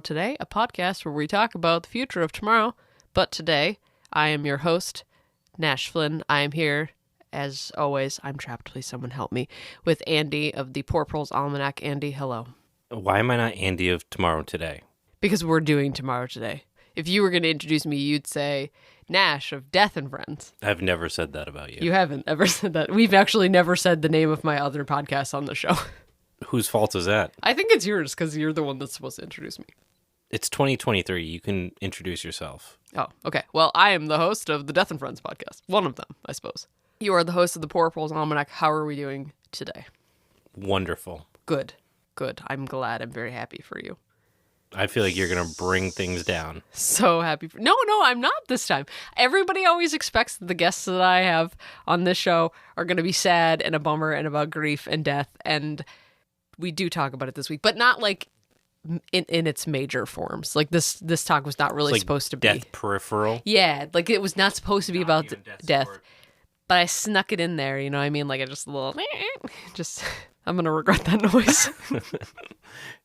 Today, a podcast where we talk about the future of tomorrow. But today, I am your host, Nash Flynn. I am here, as always, I'm trapped, please someone help me, with Andy of the Poor Proles Almanac. Andy, hello. Why am I not Andy of Tomorrow Today? Because we're doing Tomorrow Today. If you were going to introduce me, you'd say Nash of Death and Friends. I've never said that about you. You haven't ever said that. We've actually never said the name of my other podcast on the show. Whose fault is that? I think it's yours because you're the one that's supposed to introduce me. It's 2023. You can introduce yourself. Oh, okay. Well, I am the host of the Death and Friends podcast. One of them, I suppose. You are the host of the Poor Proles Almanac. How are we doing today? Wonderful. Good. I'm glad. I'm very happy for you. I feel like you're going to bring things down. So happy. No, I'm not this time. Everybody always expects that the guests that I have on this show are going to be sad and a bummer and about grief and death. And we do talk about it this week, but not like in its major forms. Like this talk was not really supposed to be. Death peripheral? Yeah, like it was not supposed to be about death. Support. But I snuck it in there, you know what I mean? Like I just a little, I'm going to regret that noise.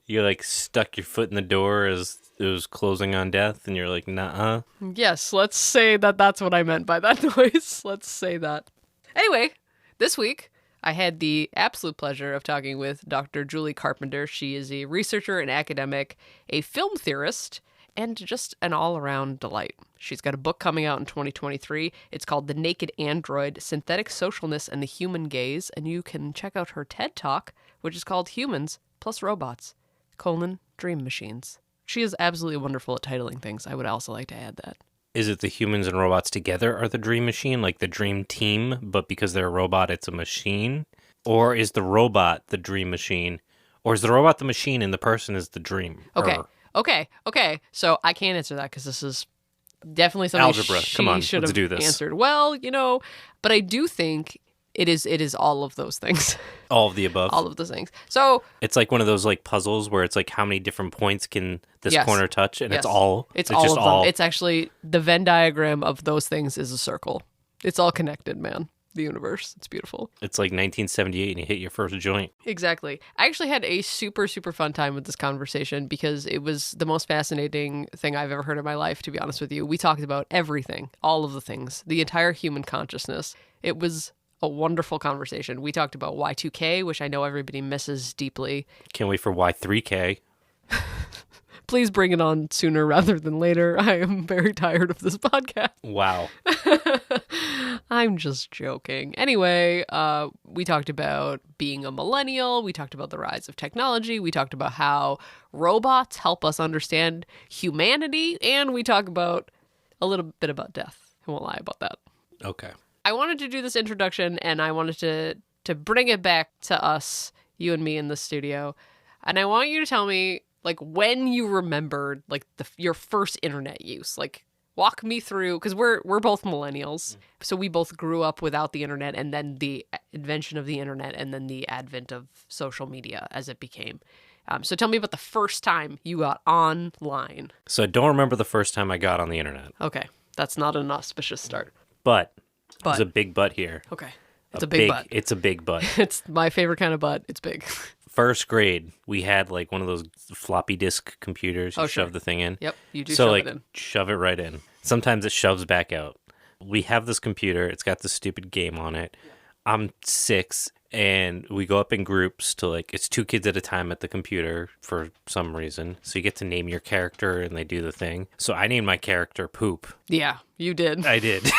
You like stuck your foot in the door as it was closing on death and you're like, nah. Yes, let's say that that's what I meant by that noise. Let's say that. Anyway, this week I had the absolute pleasure of talking with Dr. Julie Carpenter. She is a researcher and academic, a film theorist, and just an all-around delight. She's got a book coming out in 2023. It's called The Naked Android, Synthetic Socialness and the Human Gaze, and you can check out her TED Talk, which is called Humans plus Robots, Dream Machines. She is absolutely wonderful at titling things. I would also like to add that. Is it the humans and robots together are the dream machine, like the dream team, but because they're a robot, it's a machine? Or is the robot the dream machine? Or is the robot the machine and the person is the dream? Okay. So I can't answer that because this is definitely something algebra. Come on, should let's have do this. Answered. Well, but I do think it is all of those things. All of the above. All of those things. So it's like one of those like puzzles where it's like how many different points can this Yes. corner touch, and Yes. it's all. It's just all of them. all. It's actually the Venn diagram of those things is a circle. It's all connected, man. The universe. It's beautiful. It's like 1978 and you hit your first joint. Exactly. I actually had a super, super fun time with this conversation because it was the most fascinating thing I've ever heard in my life, to be honest with you. We talked about everything, all of the things, the entire human consciousness. It was a wonderful conversation. We talked about Y2K, which I know everybody misses deeply. Can't wait for Y3K. Please bring it on sooner rather than later. I am very tired of this podcast. Wow. I'm just joking. Anyway, we talked about being a millennial. We talked about the rise of technology. We talked about how robots help us understand humanity. And we talk about a little bit about death. I won't lie about that. Okay. I wanted to do this introduction and I wanted to bring it back to us, you and me in the studio. And I want you to tell me like when you remembered like your first internet use. Like walk me through, because we're both millennials. So we both grew up without the internet and then the invention of the internet and then the advent of social media as it became. So tell me about the first time you got online. So I don't remember the first time I got on the internet. Okay. That's not an auspicious start. But there's a big but here. Okay. It's a big butt. It's a big butt. It's my favorite kind of butt. It's big. First grade, we had like one of those floppy disk computers. You shove the thing in. Yep, you do so shove like, it in. shove it right in. Sometimes it shoves back out. We have this computer. It's got this stupid game on it. Yeah. I'm 6, and we go up in groups to like, it's 2 kids at a time at the computer for some reason. So you get to name your character, and they do the thing. So I named my character Poop. Yeah, you did. I did.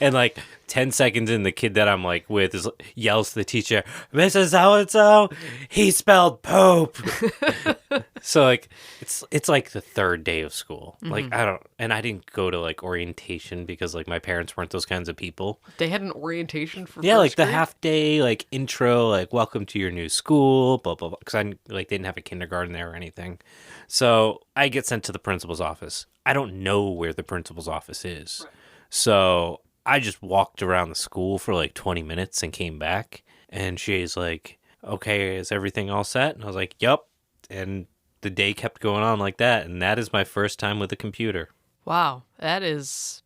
and like 10 seconds in, the kid that I'm like with yells to the teacher, "Mrs. So-and-so, he spelled poop." So like it's like the 3rd day of school. Mm-hmm. Like I didn't go to like orientation because like my parents weren't those kinds of people. They had an orientation for like first the grade? half day like intro, like welcome to your new school, blah blah blah. Because I like didn't have a kindergarten there or anything. So I get sent to the principal's office. I don't know where the principal's office is. Right. So I just walked around the school for like 20 minutes and came back. And she's like, "Okay, is everything all set?" And I was like, "Yup." And the day kept going on like that. And that is my first time with a computer. Wow. That is...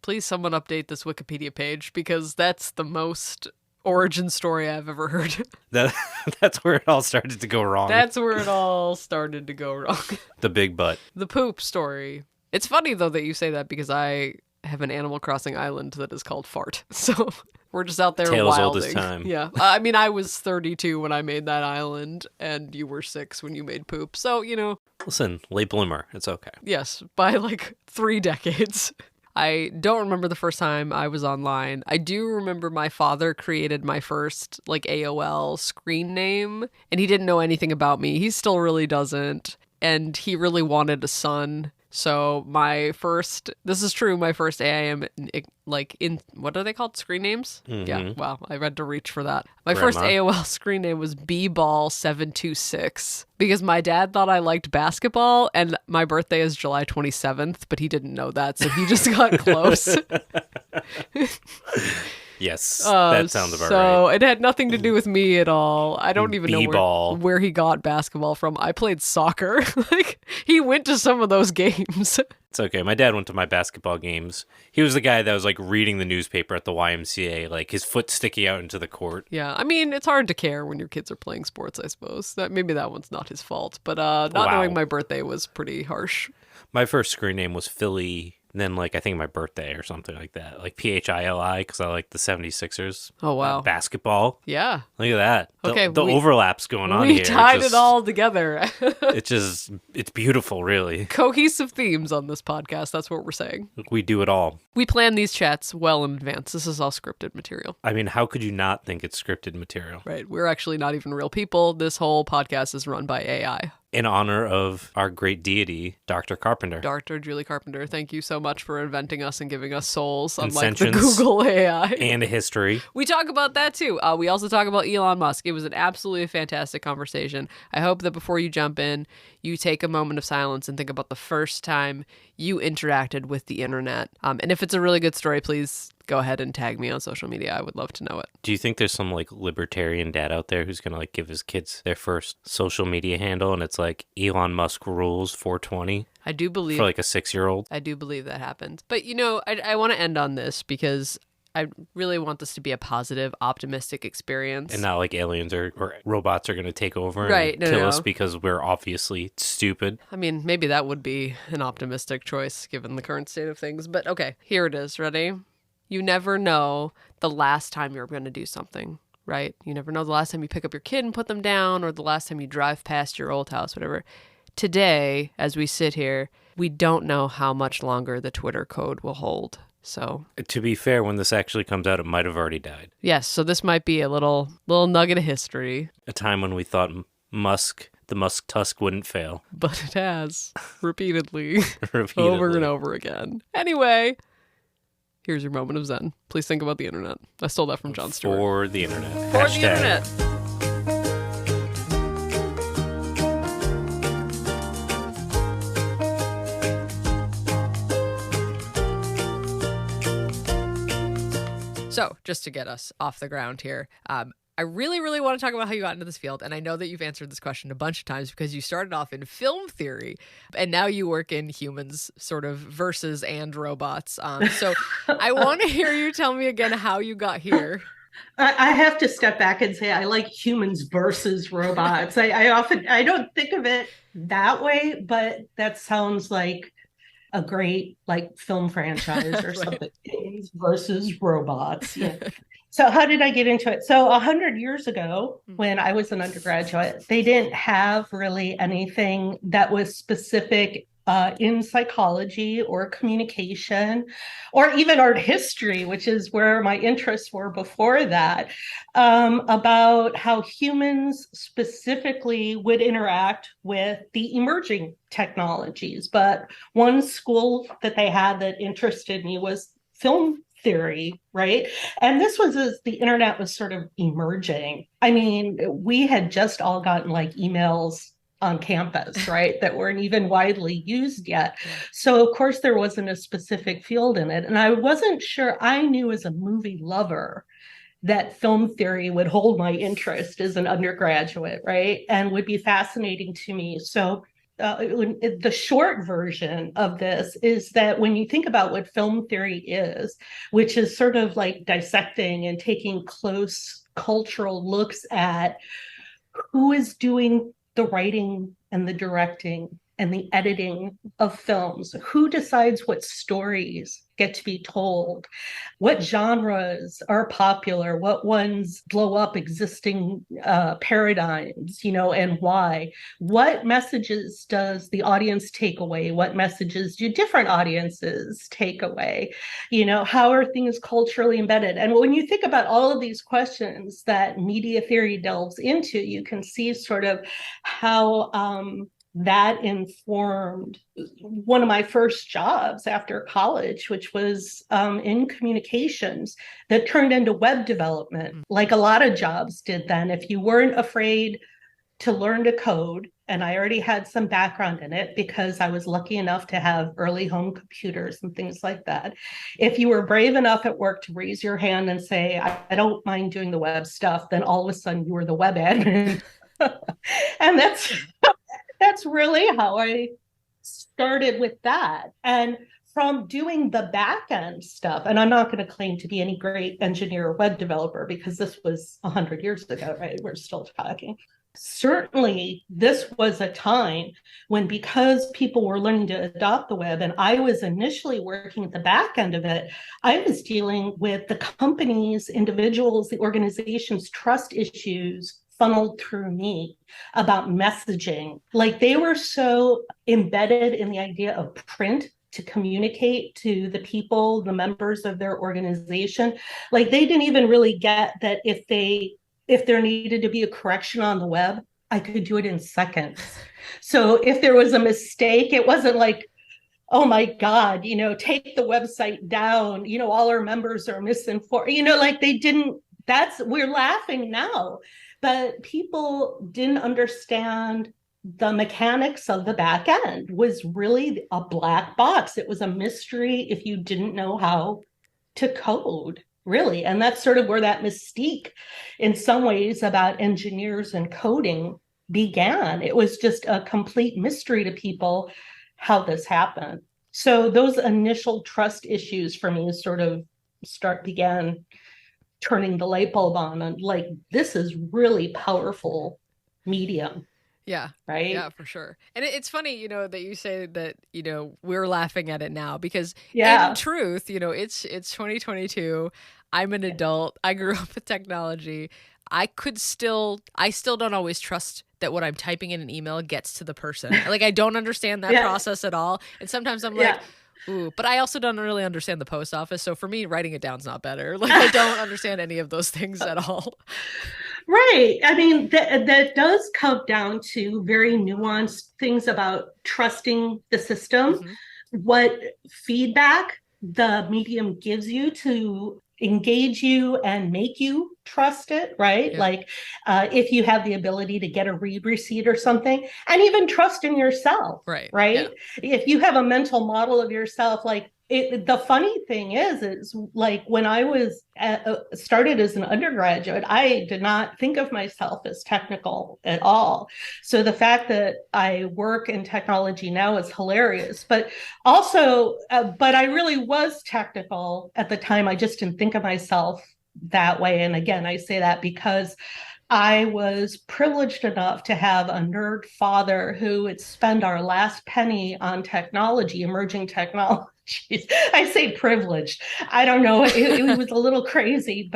Please someone update this Wikipedia page because that's the most origin story I've ever heard. That's where it all started to go wrong. That's where it all started to go wrong. The big butt. The poop story. It's funny, though, that you say that because I have an Animal Crossing island that is called Fart. So we're just out there Tales wilding. old as time. Yeah. I mean, I was 32 when I made that island, and you were 6 when you made poop. So, you know. Listen, late bloomer. It's okay. Yes, by like 3 decades. I don't remember the first time I was online. I do remember my father created my first like AOL screen name, and he didn't know anything about me. He still really doesn't. And he really wanted a son. So my first, this is true, my first AIM, like in, what are they called? Screen names? Mm-hmm. Yeah, wow, I had to reach for that. My Grandma. first AOL screen name was B-Ball726 because my dad thought I liked basketball and my birthday is July 27th, but he didn't know that, so he just got close. Yes, that sounds about right. So it had nothing to do with me at all. I don't even B-ball. know where he got basketball from. I played soccer. Like, he went to some of those games. It's okay. My dad went to my basketball games. He was the guy that was like reading the newspaper at the YMCA, like his foot sticking out into the court. Yeah, I mean, it's hard to care when your kids are playing sports, I suppose. Maybe that one's not his fault. But not knowing my birthday was pretty harsh. My first screen name was Philly. Then, like, I think my birthday or something like that. Like, PHILI, because I like the 76ers. Oh, wow. Basketball. Yeah. Look at that. Okay. The overlaps going on here. here. We tied it all together. It's beautiful, really. Cohesive themes on this podcast. That's what we're saying. We do it all. We plan these chats well in advance. This is all scripted material. I mean, how could you not think it's scripted material? Right. We're actually not even real people. This whole podcast is run by AI. In honor of our great deity, Dr. Carpenter. Dr. Julie Carpenter, thank you so much for inventing us and giving us souls, And unlike the sentience. Google AI. And a history. We talk about that too. We also talk about Elon Musk. It was an absolutely fantastic conversation. I hope that before you jump in, you take a moment of silence and think about the first time you interacted with the internet. And if it's a really good story, please go ahead and tag me on social media. I would love to know it. Do you think there's some like libertarian dad out there who's going to like give his kids their first social media handle and it's like Elon Musk rules 420? I do believe for like a 6-year-old. I do believe that happened. But you know, I want to end on this because I really want this to be a positive, optimistic experience. And not like aliens or robots are going to take over Right, and kill us because we're obviously stupid. I mean, maybe that would be an optimistic choice given the current state of things. But okay, here it is. Ready? You never know the last time you're going to do something, right? You never know the last time you pick up your kid and put them down or the last time you drive past your old house, whatever. Today, as we sit here, we don't know how much longer the Twitter code will hold. So, to be fair, when this actually comes out, it might have already died. Yes, so this might be a little nugget of history. A time when we thought the Musk Tusk wouldn't fail. But it has, repeatedly. Over and over again. Anyway, here's your moment of zen. Please think about the internet. I stole that from Jon Stewart. For the internet. For Hashtag. the internet. So, just to get us off the ground here, I really, really want to talk about how you got into this field. And I know that you've answered this question a bunch of times because you started off in film theory and now you work in humans sort of versus and robots. So I want to hear you tell me again how you got here. I have to step back and say I like humans versus robots. I don't think of it that way, but that sounds like a great like film franchise or Right. something. Humans versus robots. Yeah. So how did I get into it? So 100 years ago, when I was an undergraduate, they didn't have really anything that was specific in psychology or communication or even art history, which is where my interests were before that, about how humans specifically would interact with the emerging technologies. But one school that they had that interested me was film theory, right? And this was as the internet was sort of emerging. I mean, we had just all gotten like emails on campus, right? That weren't even widely used yet. So of course there wasn't a specific field in it. And I wasn't sure, I knew as a movie lover that film theory would hold my interest as an undergraduate, right? And would be fascinating to me. So the short version of this is that when you think about what film theory is, which is sort of like dissecting and taking close cultural looks at who is doing the writing and the directing and the editing of films, who decides what stories get to be told, what genres are popular, what ones blow up existing paradigms, and why, what messages does the audience take away, what messages do different audiences take away, how are things culturally embedded. And when you think about all of these questions that media theory delves into, you can see sort of how that informed one of my first jobs after college, which was in communications, that turned into web development, like a lot of jobs did then. If you weren't afraid to learn to code, and I already had some background in it because I was lucky enough to have early home computers and things like that. If you were brave enough at work to raise your hand and say, I don't mind doing the web stuff, then all of a sudden you were the web admin. And that's really how I started with that. And from doing the back end stuff, and I'm not going to claim to be any great engineer or web developer because this was 100 years ago, right? We're still talking. Certainly, this was a time when, because people were learning to adopt the web, and I was initially working at the back end of it, I was dealing with the companies, individuals, the organizations' trust issues funneled through me about messaging. Like, they were so embedded in the idea of print to communicate to the people, the members of their organization. Like, they didn't even really get that if there needed to be a correction on the web, I could do it in seconds. So if there was a mistake, it wasn't like, oh my God, take the website down, all our members are misinformed, like they didn't, we're laughing now, but people didn't understand the mechanics of the back end. Was really a black box. It was a mystery if you didn't know how to code, really. And that's sort of where that mystique in some ways about engineers and coding began. It was just a complete mystery to people how this happened. So those initial trust issues for me sort of began turning the light bulb on, and like, this is really powerful medium. Yeah. Right. Yeah, for sure. And it's funny, that you say that, we're laughing at it now because in truth, it's 2022. I'm an adult. I grew up with technology. I still don't always trust that what I'm typing in an email gets to the person. Like, I don't understand that process at all. And sometimes I'm like, ooh, but I also don't really understand the post office. So for me, writing it down's not better. Like, I don't understand any of those things at all. Right. I mean, that does come down to very nuanced things about trusting the system, what feedback the medium gives you to engage you and make you trust it, right? Like, if you have the ability to get a read receipt or something, and even trust in yourself, right? Yeah. If you have a mental model of yourself, like, the funny thing is like, when I was started as an undergraduate, I did not think of myself as technical at all. So the fact that I work in technology now is hilarious, but also, but I really was technical at the time. I just didn't think of myself that way. And again, I say that because I was privileged enough to have a nerd father who would spend our last penny on technology, emerging technologies. I say privileged. I don't know. It was a little crazy,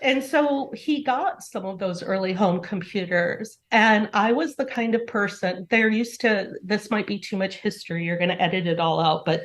and so he got some of those early home computers. And I was the kind of person, this might be too much history. You're going to edit it all out, but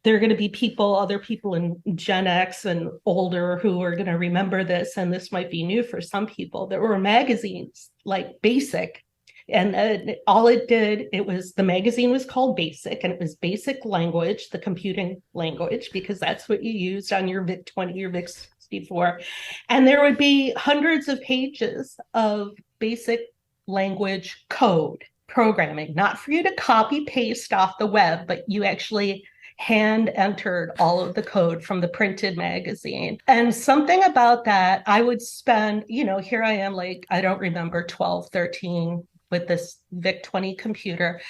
there are going to be other people in Gen X and older who are going to remember this. And this might be new for some people. There were magazines like Basic. And all it did, the magazine was called Basic, and it was basic language, the computing language, because that's what you used on your VIC-20 or VIC-64. And there would be hundreds of pages of basic language code programming, not for you to copy paste off the web, but you actually hand entered all of the code from the printed magazine. And something about that, I would spend, here I am, like, I don't remember, 12, 13, with this VIC-20 computer.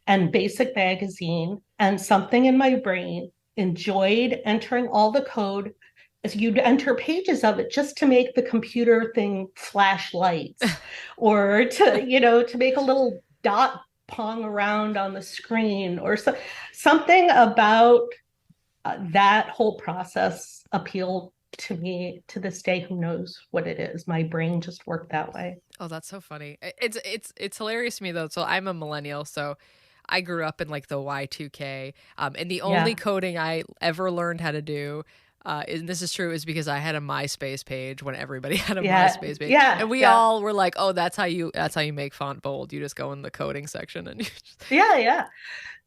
and Basic Magazine, and something in my brain enjoyed entering all the code as you'd enter pages of it just to make the computer thing flash lights or to make a little dot pong around on the screen or something about that whole process appealed to me to this day. Who knows what it is? My brain just worked that way. Oh, that's so funny. It's hilarious to me though. So I'm a millennial, so I grew up in like the Y2K, and the only coding I ever learned how to do, and this is true, is because I had a MySpace page when everybody had a MySpace page, and we all were like, "Oh, that's how you make font bold. You just go in the coding section and you just... yeah."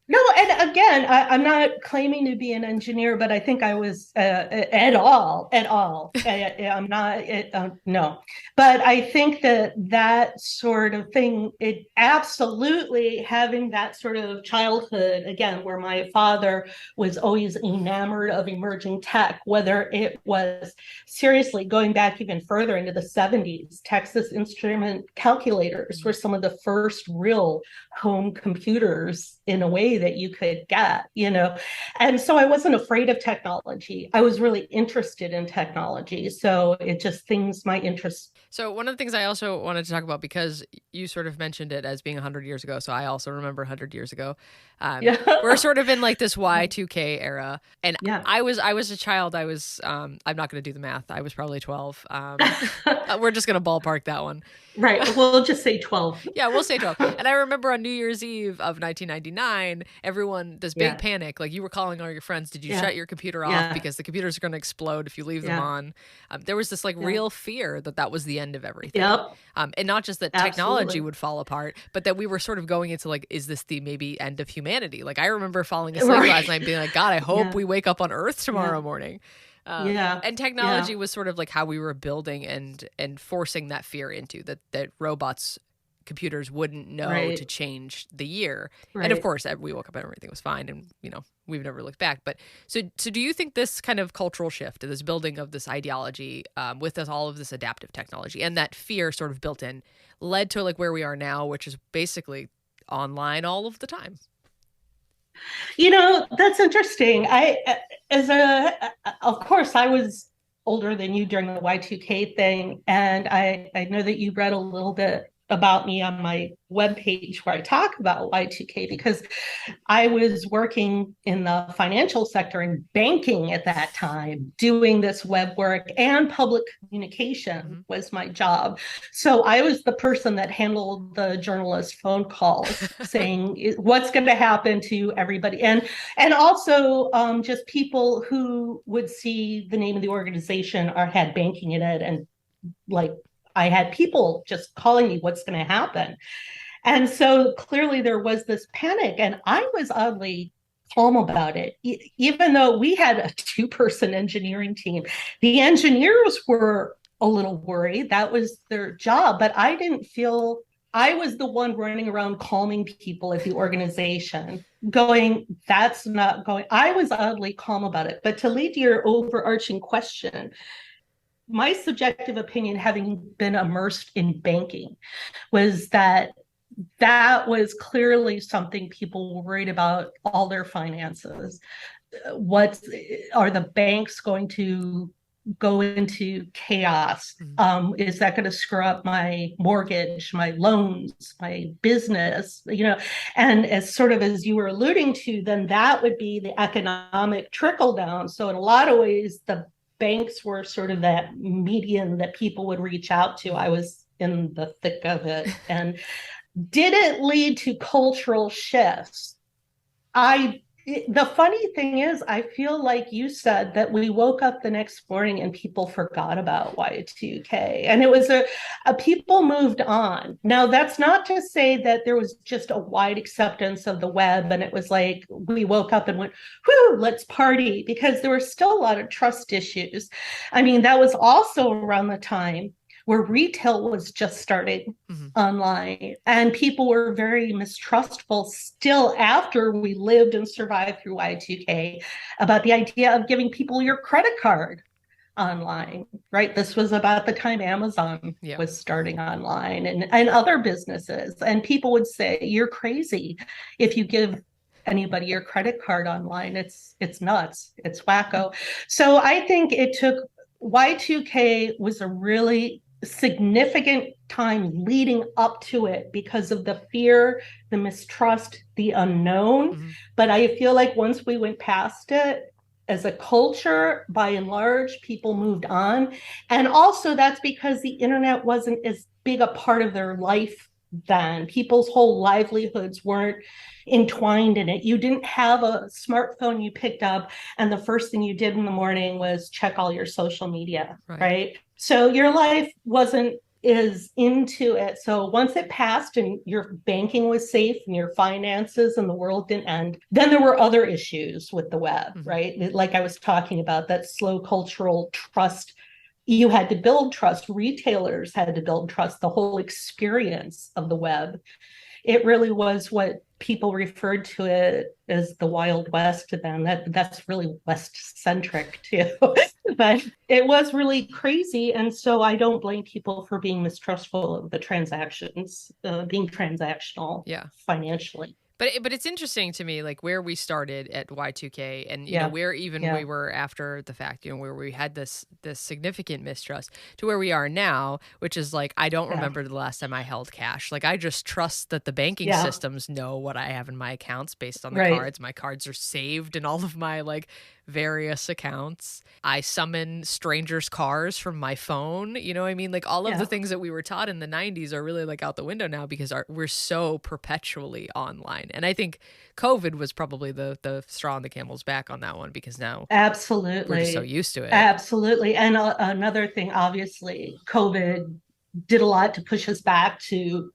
No, and again, I'm not claiming to be an engineer, but I think I was at all. I'm not, no. But I think that sort of thing, it absolutely having that sort of childhood, again, where my father was always enamored of emerging tech, whether it was seriously going back even further into the 70s, Texas Instrument calculators were some of the first real home computers in a way that you could get, and so I wasn't afraid of technology. I was really interested in technology, so it just things my interest. So one of the things I also wanted to talk about, because you sort of mentioned it as being 100 years ago, so I also remember 100 years ago. We're sort of in like this Y2K era, and I was a child. I was I'm not going to do the math. I was probably 12. We're just going to ballpark that one. Right. We'll just say 12. Yeah, we'll say 12. And I remember on New Year's Eve of 1999, everyone, this big panic, like you were calling all your friends, did you shut your computer off because the computers are going to explode if you leave them on? There was this like real fear that was the end of everything. Yep. And not just that technology would fall apart, but that we were sort of going into like, is this the maybe end of humanity? Like I remember falling asleep last night being like, God, I hope we wake up on Earth tomorrow morning. And technology was sort of like how we were building and forcing that fear into that robots, computers wouldn't know to change the year. And of course, we woke up and everything was fine, and we've never looked back. But so do you think this kind of cultural shift, this building of this ideology, with all of this adaptive technology and that fear sort of built in, led to like where we are now, which is basically online all of the time? That's interesting. Of course, I was older than you during the Y2K thing. And I know that you read a little bit about me on my webpage where I talk about Y2K, because I was working in the financial sector and banking at that time, doing this web work, and public communication was my job. So I was the person that handled the journalist phone calls saying what's going to happen to everybody. And also just people who would see the name of the organization or had banking in it, and like I had people just calling me, what's going to happen? And so clearly there was this panic, and I was oddly calm about it. Even though we had a 2-person engineering team, the engineers were a little worried. That was their job, but I didn't feel I was the one running around calming people at the organization, going, that's not going. I was oddly calm about it. But to lead to your overarching question, my subjective opinion, having been immersed in banking, was that was clearly something people were worried about, all their finances. Are the banks going to go into chaos? Is that going to screw up my mortgage, my loans, my business? And as sort of as you were alluding to, then that would be the economic trickle down. So in a lot of ways, the banks were sort of that median that people would reach out to. I was in the thick of it. And did it lead to cultural shifts? The funny thing is, I feel like you said that we woke up the next morning and people forgot about Y2K, and it was a people moved on. Now, that's not to say that there was just a wide acceptance of the web and it was like we woke up and went, whoo, let's party, because there were still a lot of trust issues. I mean, that was also around the time where retail was just starting online, and people were very mistrustful still after we lived and survived through Y2K about the idea of giving people your credit card. online, right? This was about the time Amazon Yeah. was starting online and other businesses. And people would say, you're crazy if you give anybody your credit card online. It's nuts. It's wacko. So I think it took Y2K was a really significant time leading up to it because of the fear, the mistrust, the unknown. Mhm. But I feel like once we went past it, as a culture, by and large, people moved on. And also, that's because the internet wasn't as big a part of their life then. People's whole livelihoods weren't entwined in it. You didn't have a smartphone you picked up, and the first thing you did in the morning was check all your social media, right? So your life wasn't is into it. So once it passed and your banking was safe and your finances and the world didn't end, then there were other issues with the web, right? Like I was talking about, that slow cultural trust. You had to build trust. Retailers had to build trust. The whole experience of the web. It really was what people referred to it as the Wild West to them. That's really West centric too. But it was really crazy. And so I don't blame people for being mistrustful of the transactions, being transactional financially. But it's interesting to me, like where we started at Y2K and, you know, where even we were after the fact, you know, where we had this significant mistrust to where we are now, which is like, I don't remember the last time I held cash. Like, I just trust that the banking systems know what I have in my accounts based on the cards. My cards are saved in all of my like various accounts. I summon strangers' cars from my phone. You know what I mean? Like all of the things that we were taught in the 90s are really like out the window now because we're so perpetually online. And I think COVID was probably the straw on the camel's back on that one because now absolutely we're just so used to it. Absolutely. And another thing, obviously, COVID did a lot to push us back to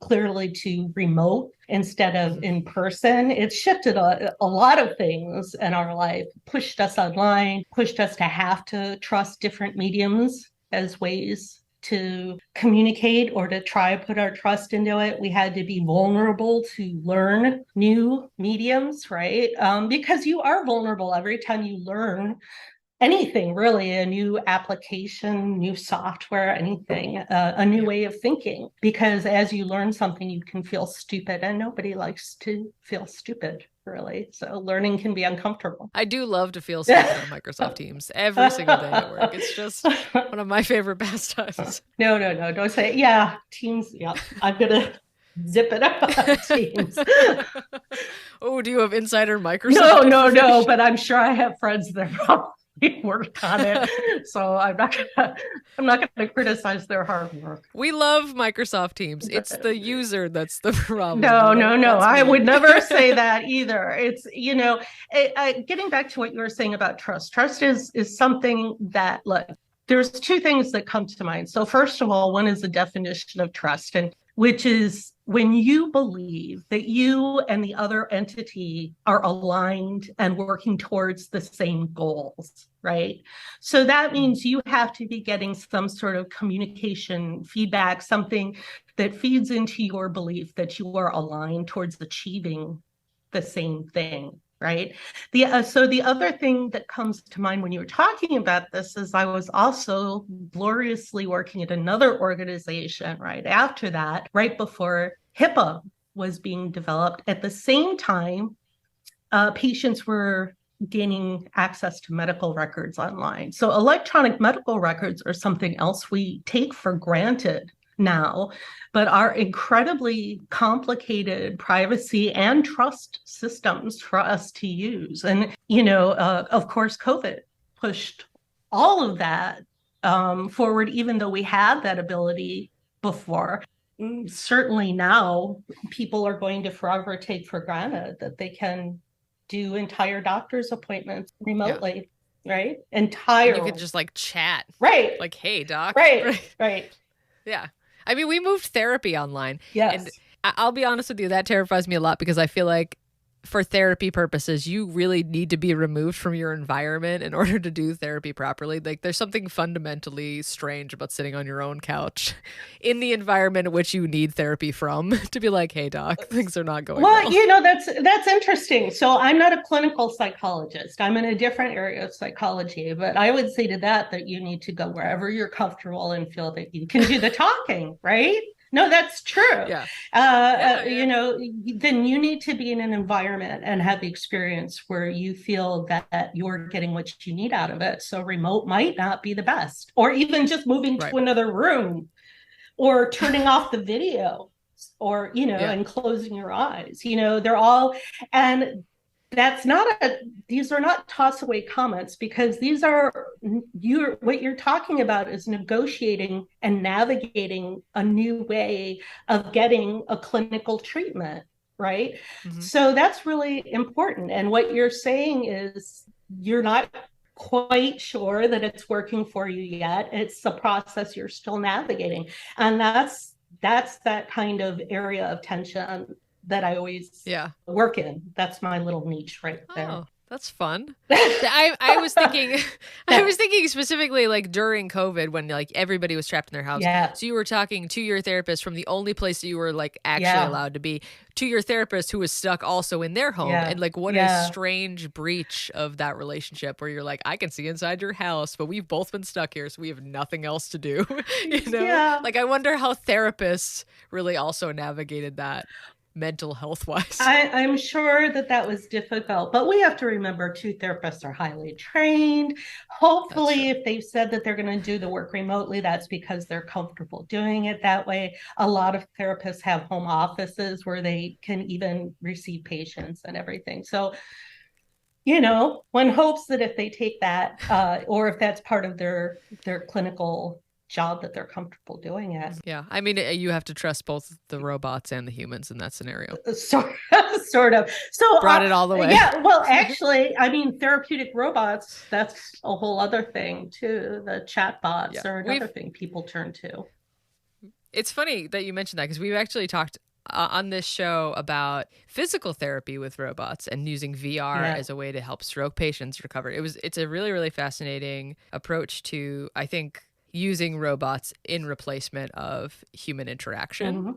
remote instead of in person. It shifted a lot of things in our life, pushed us online, pushed us to have to trust different mediums as ways to communicate or to try to put our trust into it. We had to be vulnerable to learn new mediums, right? Because you are vulnerable every time you learn anything, really, a new application, new software, anything, a new way of thinking. Because as you learn something, you can feel stupid, and nobody likes to feel stupid, really. So learning can be uncomfortable. I do love to feel stupid on Microsoft Teams every single day at work. It's just one of my favorite pastimes. No, don't say it. Yeah, Teams. Yeah, I'm gonna zip it up on Teams. Oh, do you have insider Microsoft? No, but I'm sure I have friends that probably worked on it, so I'm not gonna criticize their hard work. We love Microsoft Teams. It's the user that's the problem. No, I would never say that either. It's, you know, getting back to what you were saying about trust. Trust is something that, look, there's two things that come to mind. So first of all, one is the definition of trust, and which is when you believe that you and the other entity are aligned and working towards the same goals, right? So that means you have to be getting some sort of communication feedback, something that feeds into your belief that you are aligned towards achieving the same thing. Right. So the other thing that comes to mind when you were talking about this is I was also gloriously working at another organization right after that, right before HIPAA was being developed. At the same time, patients were gaining access to medical records online. So electronic medical records are something else we take for granted now, but are incredibly complicated privacy and trust systems for us to use. And, you know, of course, COVID pushed all of that forward, even though we had that ability before. Certainly now, people are going to forever take for granted that they can do entire doctor's appointments remotely, right? Entire. You could just like chat. Right. Like, hey, doc. Right. Yeah. I mean, we moved therapy online. Yes. And I'll be honest with you, that terrifies me a lot because I feel like for therapy purposes, you really need to be removed from your environment in order to do therapy properly. Like there's something fundamentally strange about sitting on your own couch in the environment in which you need therapy from to be like, hey doc, things are not going well. That's interesting. So I'm not a clinical psychologist. I'm in a different area of psychology, but I would say to that you need to go wherever you're comfortable and feel that you can do the talking, right? No, that's true. Yeah. Then you need to be in an environment and have the experience where you feel that you're getting what you need out of it. So remote might not be the best, or even just moving to another room or turning off the video or, and closing your eyes, they're all, and these are not toss away comments, because what you're talking about is negotiating and navigating a new way of getting a clinical treatment, right? Mm-hmm. So that's really important. And what you're saying is you're not quite sure that it's working for you yet. It's a process you're still navigating. And that's that kind of area of tension that I always work in. That's my little niche right there. Oh, that's fun. I was thinking specifically like during COVID when like everybody was trapped in their house. Yeah. So you were talking to your therapist from the only place that you were like actually allowed to be, to your therapist who was stuck also in their home. And like what a strange breach of that relationship where you're like, I can see inside your house, but we've both been stuck here, so we have nothing else to do. Like I wonder how therapists really also navigated that mental health wise. I'm sure that was difficult, but we have to remember two therapists are highly trained. Hopefully, if they've said that they're going to do the work remotely, that's because they're comfortable doing it that way. A lot of therapists have home offices where they can even receive patients and everything. So, one hopes that if they take that, or if that's part of their clinical job, that they're comfortable doing it. Yeah. I mean, you have to trust both the robots and the humans in that scenario. Sort of. So brought it all the way. Yeah. Well, actually, I mean, therapeutic robots, that's a whole other thing too. The chat bots are another thing people turn to. It's funny that you mentioned that, because we've actually talked on this show about physical therapy with robots and using VR as a way to help stroke patients recover. It's a really, really fascinating approach to, I think, using robots in replacement of human interaction. Mm-hmm.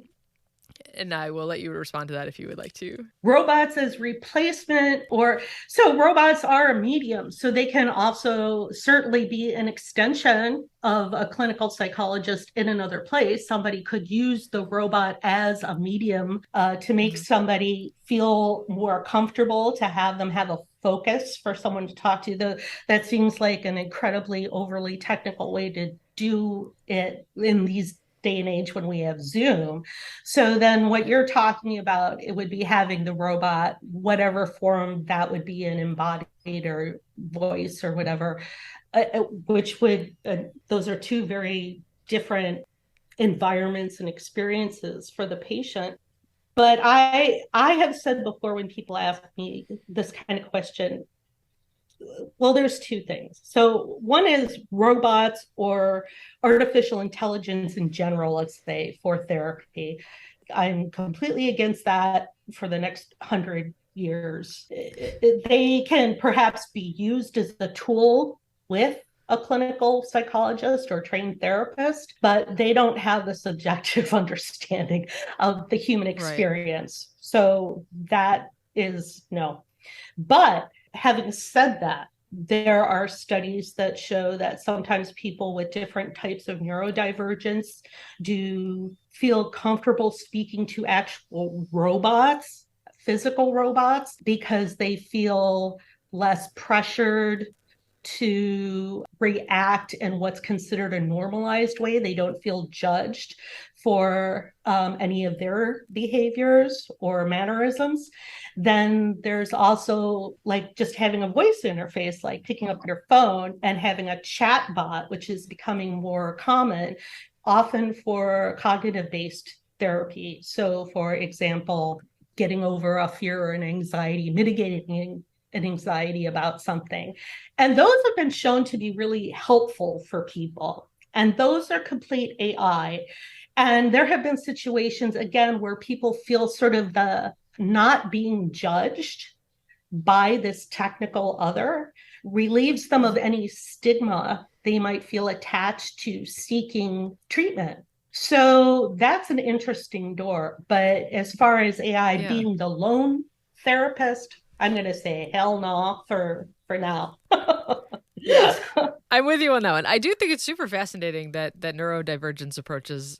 And I will let you respond to that if you would like to. Robots as replacement, robots are a medium. So they can also certainly be an extension of a clinical psychologist in another place. Somebody could use the robot as a medium to make somebody feel more comfortable, to have them have a focus for someone to talk to. That seems like an incredibly overly technical way to do it in these day and age when we have Zoom. So then what you're talking about, it would be having the robot, whatever form that would be, an embodied or voice or whatever, which would, those are two very different environments and experiences for the patient. But I have said before, when people ask me this kind of question, well, there's two things. So one is robots or artificial intelligence in general, let's say, for therapy. I'm completely against that for the next 100 years. They can perhaps be used as a tool with a clinical psychologist or trained therapist, but they don't have the subjective understanding of the human experience. Right. So that is no. But having said that, there are studies that show that sometimes people with different types of neurodivergence do feel comfortable speaking to actual robots, physical robots, because they feel less pressured to react in what's considered a normalized way. They don't feel judged for any of their behaviors or mannerisms. Then there's also like just having a voice interface, like picking up your phone and having a chat bot, which is becoming more common, often for cognitive-based therapy. So for example, getting over a fear or an anxiety, mitigating an anxiety about something. And those have been shown to be really helpful for people. And those are complete AI. And there have been situations, again, where people feel sort of the not being judged by this technical other relieves them of any stigma they might feel attached to seeking treatment. So that's an interesting door. But as far as AI being the lone therapist, I'm going to say hell no for now. Yeah, I'm with you on that one. I do think it's super fascinating that neurodivergence approaches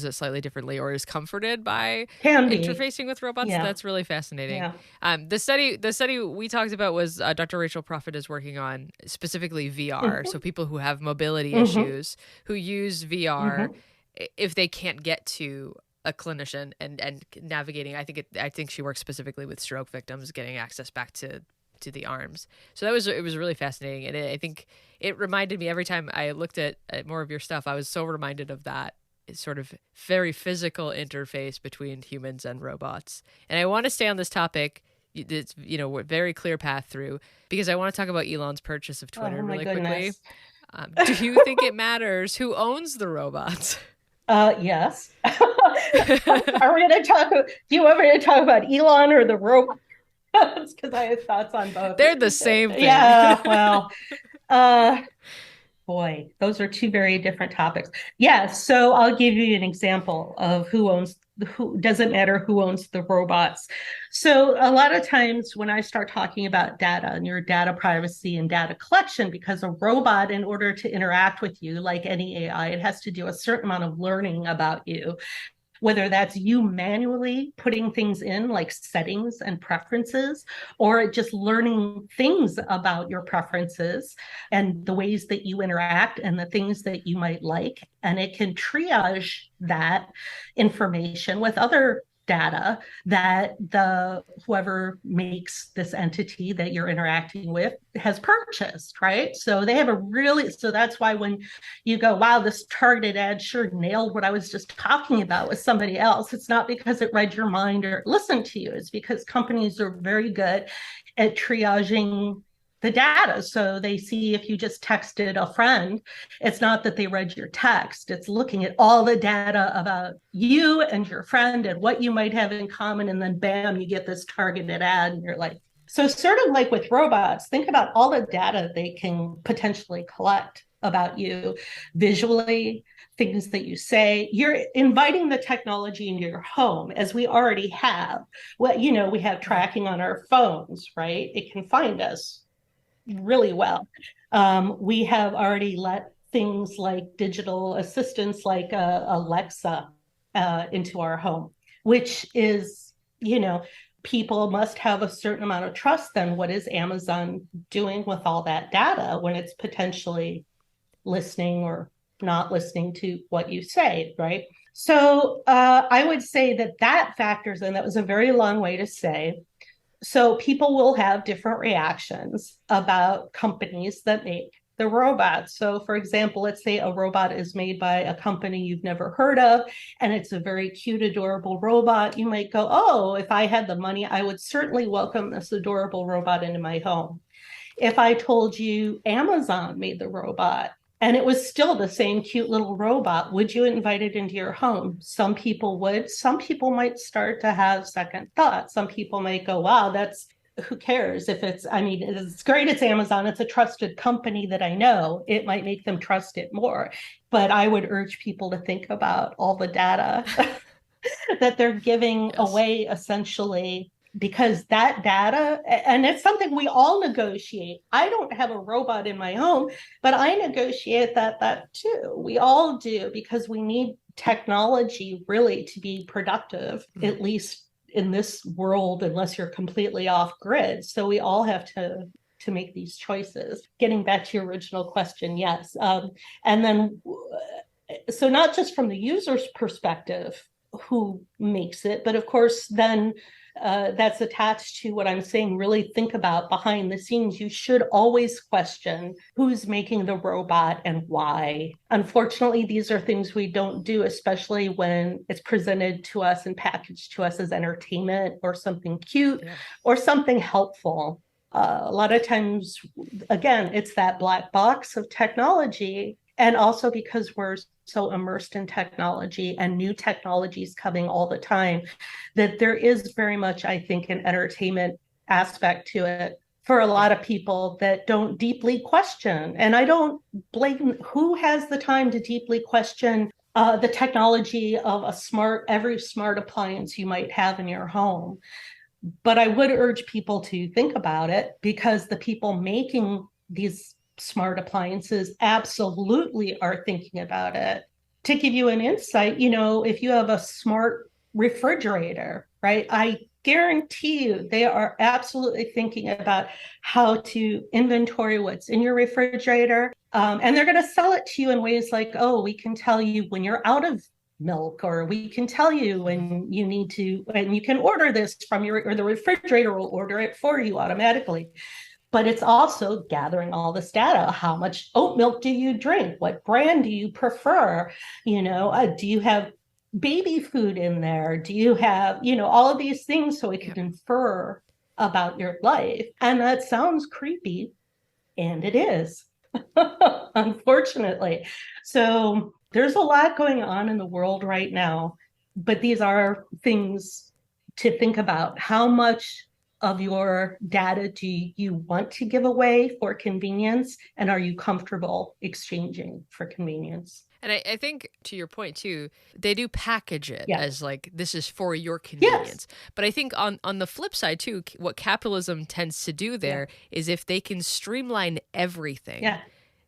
it slightly differently, or is comforted by interfacing with robots. Yeah. That's really fascinating. Yeah. The study we talked about was Dr. Rachel Prophet is working on specifically VR. So people who have mobility issues who use VR, if they can't get to a clinician and navigating, I think she works specifically with stroke victims, getting access back to the arms. So it was really fascinating. And I think it reminded me, every time I looked at more of your stuff, I was so reminded of that sort of very physical interface between humans and robots. And I want to stay on this topic. It's, very clear path through, because I want to talk about Elon's purchase of Twitter quickly. Do you think it matters who owns the robots? Yes. Are we going to talk? Do you want me to talk about Elon or the robots? Because I have thoughts on both. They're the same thing. Yeah. Well, boy, those are two very different topics. Yeah. So I'll give you an example of who doesn't matter who owns the robots. So a lot of times when I start talking about data and your data privacy and data collection, because a robot, in order to interact with you, like any AI, it has to do a certain amount of learning about you. Whether that's you manually putting things in like settings and preferences, or just learning things about your preferences and the ways that you interact and the things that you might like. And it can triage that information with other data that whoever makes this entity that you're interacting with has purchased, right? So they have so that's why when you go, wow, this targeted ad sure nailed what I was just talking about with somebody else, it's not because it read your mind or listened to you. It's because companies are very good at triaging the data. So they see if you just texted a friend, it's not that they read your text, it's looking at all the data about you and your friend and what you might have in common. And then bam, you get this targeted ad and you're like, so sort of like with robots, think about all the data they can potentially collect about you visually, things that you say. You're inviting the technology into your home, as we already have. Well, we have tracking on our phones, right? It can find us really well. We have already let things like digital assistants like Alexa into our home, which is, people must have a certain amount of trust. Then what is Amazon doing with all that data when it's potentially listening or not listening to what you say, right? So I would say that factors in. That was a very long way to say. So people will have different reactions about companies that make the robots. So for example, let's say a robot is made by a company you've never heard of, and it's a very cute, adorable robot. You might go, oh, if I had the money, I would certainly welcome this adorable robot into my home. If I told you Amazon made the robot, and it was still the same cute little robot, would you invite it into your home? Some people would. Some people might start to have second thoughts. Some people might go, wow, who cares if it's great, it's Amazon, it's a trusted company that I know. It might make them trust it more. But I would urge people to think about all the data that they're giving away, essentially, because that data, and it's something we all negotiate. I don't have a robot in my home, but I negotiate that too. We all do, because we need technology really to be productive, at least in this world, unless you're completely off grid. So we all have to make these choices. Getting back to your original question, yes. And then, so not just from the user's perspective, who makes it, but of course, then that's attached to what I'm saying. Really think about behind the scenes. You should always question who's making the robot and why. Unfortunately, these are things we don't do, especially when it's presented to us and packaged to us as entertainment or something cute or something helpful. A lot of times, again, it's that black box of technology. And also because we're so immersed in technology and new technologies coming all the time, that there is very much, I think, an entertainment aspect to it for a lot of people that don't deeply question. And I don't blame who has the time to deeply question the technology of every smart appliance you might have in your home. But I would urge people to think about it, because the people making these smart appliances absolutely are thinking about it. To give you an insight, if you have a smart refrigerator, right? I guarantee you they are absolutely thinking about how to inventory what's in your refrigerator. And they're going to sell it to you in ways like, oh, we can tell you when you're out of milk, or we can tell you when you need to, and you can order this from or the refrigerator will order it for you automatically. But it's also gathering all this data. How much oat milk do you drink? What brand do you prefer? Do you have baby food in there? Do you have, all of these things, so it can infer about your life? And that sounds creepy, and it is, unfortunately. So there's a lot going on in the world right now, but these are things to think about. How much of your data do you want to give away for convenience, and are you comfortable exchanging for convenience? And I think, to your point too, they do package it as like, this is for your Yes. convenience. But I think on the flip side too, what capitalism tends to do there is, if they can streamline everything,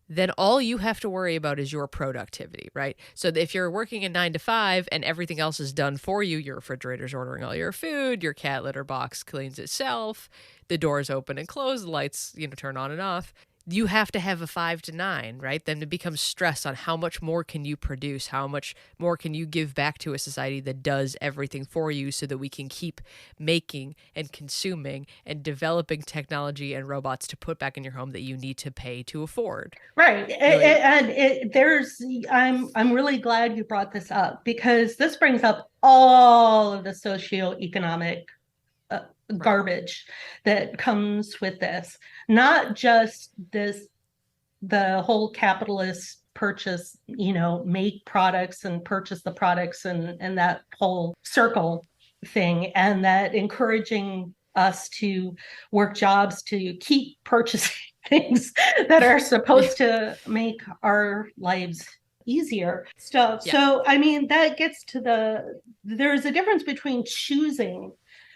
then all you have to worry about is your productivity, right? So if you're working a 9 to 5 and everything else is done for you, your refrigerator's ordering all your food, your cat litter box cleans itself, the doors open and close, the lights, turn on and off. You have to have a 5 to 9, right? Then it becomes stress on how much more can you produce, how much more can you give back to a society that does everything for you, so that we can keep making and consuming and developing technology and robots to put back in your home that you need to pay to afford. Right. I'm really glad you brought this up, because this brings up all of the socioeconomic garbage that comes with this. Not just the whole capitalist purchase, make products and purchase the products, and that whole circle thing, and that encouraging us to work jobs to keep purchasing things that are supposed to make our lives easier stuff. So, that gets to there's a difference between choosing.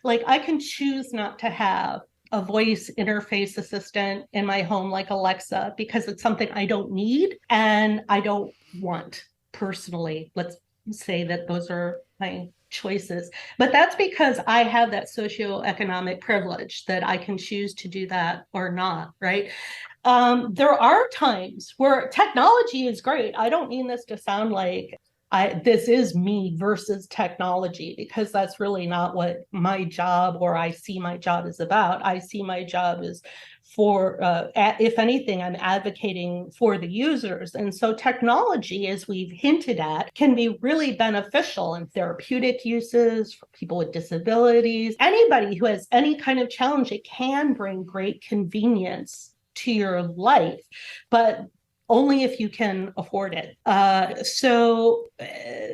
Like, I can choose not to have a voice interface assistant in my home like Alexa, because it's something I don't need and I don't want personally. Let's say that those are my choices. But that's because I have that socioeconomic privilege that I can choose to do that or not, right? There are times where technology is great. I don't mean this to sound like this is me versus technology, because that's really not what my job, or I see my job, is about. I see my job as for, if anything, I'm advocating for the users. And so technology, as we've hinted at, can be really beneficial in therapeutic uses for people with disabilities. Anybody who has any kind of challenge, it can bring great convenience to your life. But only if you can afford it. So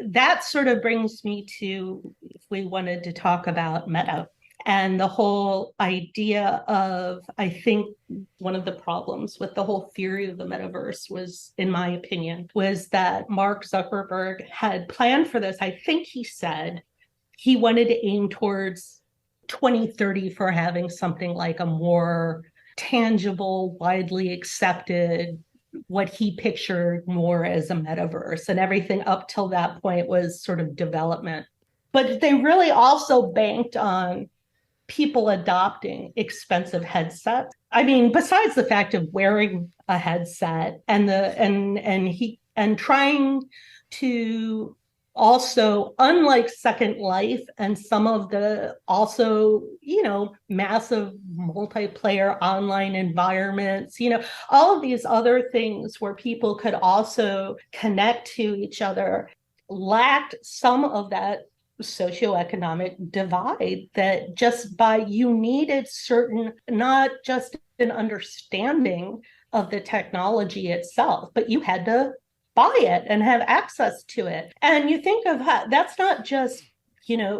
that sort of brings me to, if we wanted to talk about meta and the whole idea of, I think one of the problems with the whole theory of the metaverse was, in my opinion, was that Mark Zuckerberg had planned for this. I think he said he wanted to aim towards 2030 for having something like a more tangible, widely accepted, what he pictured more as a metaverse, and everything up till that point was sort of development. But they really also banked on people adopting expensive headsets. Besides the fact of wearing a headset and trying to also, unlike Second Life and some of the also, massive multiplayer online environments, all of these other things where people could also connect to each other, lacked some of that socioeconomic divide, that you needed certain, not just an understanding of the technology itself, but you had to buy it and have access to it. And you think of how that's not just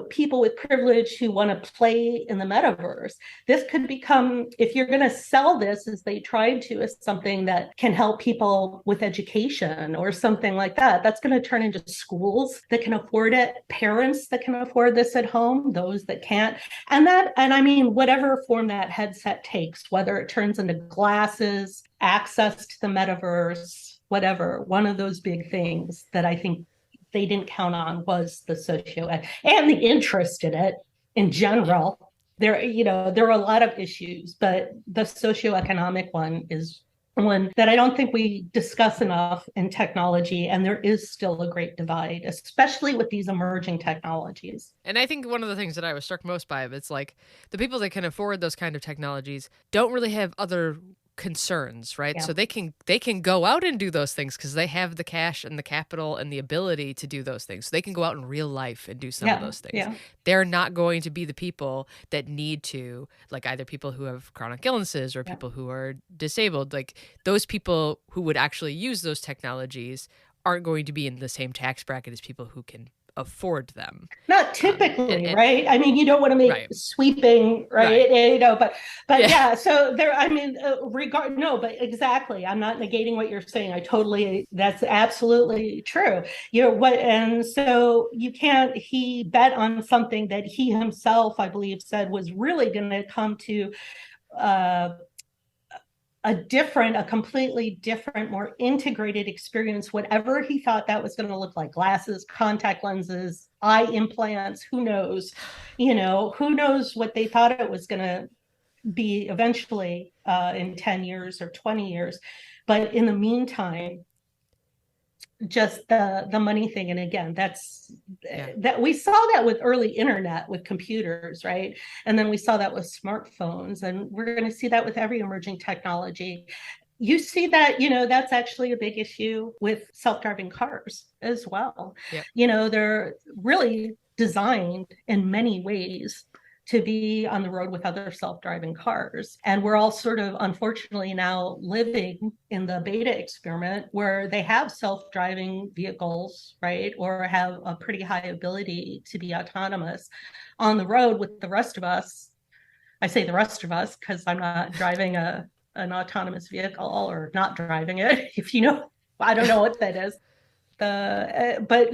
people with privilege who want to play in the metaverse. This could become, if you're going to sell this as they tried to, as something that can help people with education or something like that, that's going to turn into schools that can afford it, parents that can afford this at home, those that can't. And I mean, whatever form that headset takes, whether it turns into glasses, access to the metaverse, whatever, one of those big things that I think they didn't count on was the socio and the interest in it in general. There are a lot of issues, but the socioeconomic one is one that I don't think we discuss enough in technology. And there is still a great divide, especially with these emerging technologies. And I think one of the things that I was struck most by, it's like the people that can afford those kind of technologies don't really have other concerns, right? Yeah. So they can go out and do those things because they have the cash and the capital and the ability to do those things. So they can go out in real life and do some of those things. Yeah. They're not going to be the people that need to, like either people who have chronic illnesses or people who are disabled. Like those people who would actually use those technologies aren't going to be in the same tax bracket as people who can afford them. Not typically, right? I mean, you don't want to make sweeping, right? But yeah. So there, I mean, but exactly. I'm not negating what you're saying. That's absolutely true. And so he bet on something that he himself, I believe, said was really going to come to a completely different, more integrated experience, whatever he thought that was going to look like. Glasses, contact lenses, eye implants, who knows? Who knows what they thought it was going to be eventually in 10 years or 20 years. But in the meantime, just the money thing. And again, that we saw that with early internet, with computers, right? And then we saw that with smartphones, and we're going to see that with every emerging technology. You see that, that's actually a big issue with self-driving cars as well. Yep. They're really designed in many ways to be on the road with other self-driving cars. And we're all sort of, unfortunately, now living in the beta experiment where they have self-driving vehicles, right? Or have a pretty high ability to be autonomous on the road with the rest of us. I say the rest of us because I'm not driving an autonomous vehicle or not driving it. I don't know what that is. But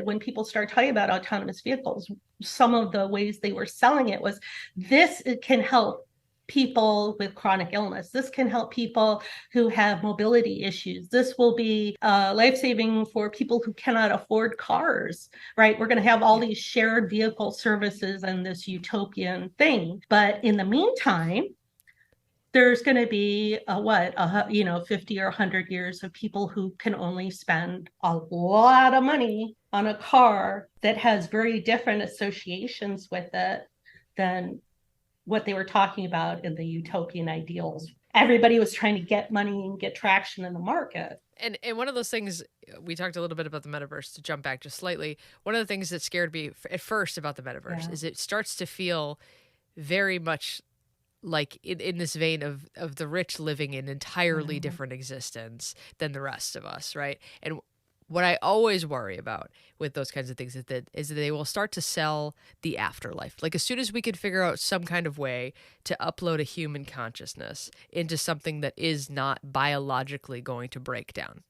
when people start talking about autonomous vehicles, some of the ways they were selling it was it can help people with chronic illness. This can help people who have mobility issues. This will be life-saving for people who cannot afford cars, right? We're going to have all these shared vehicle services and this utopian thing. But in the meantime, there's going to be 50 or 100 years of people who can only spend a lot of money on a car that has very different associations with it than what they were talking about in the utopian ideals. Everybody was trying to get money and get traction in the market. And one of those things, we talked a little bit about the metaverse, to jump back just slightly. One of the things that scared me at first about the metaverse is it starts to feel very much like in this vein of the rich living an entirely different existence than the rest of us, right? And what I always worry about with those kinds of things is that they will start to sell the afterlife. Like as soon as we could figure out some kind of way to upload a human consciousness into something that is not biologically going to break down,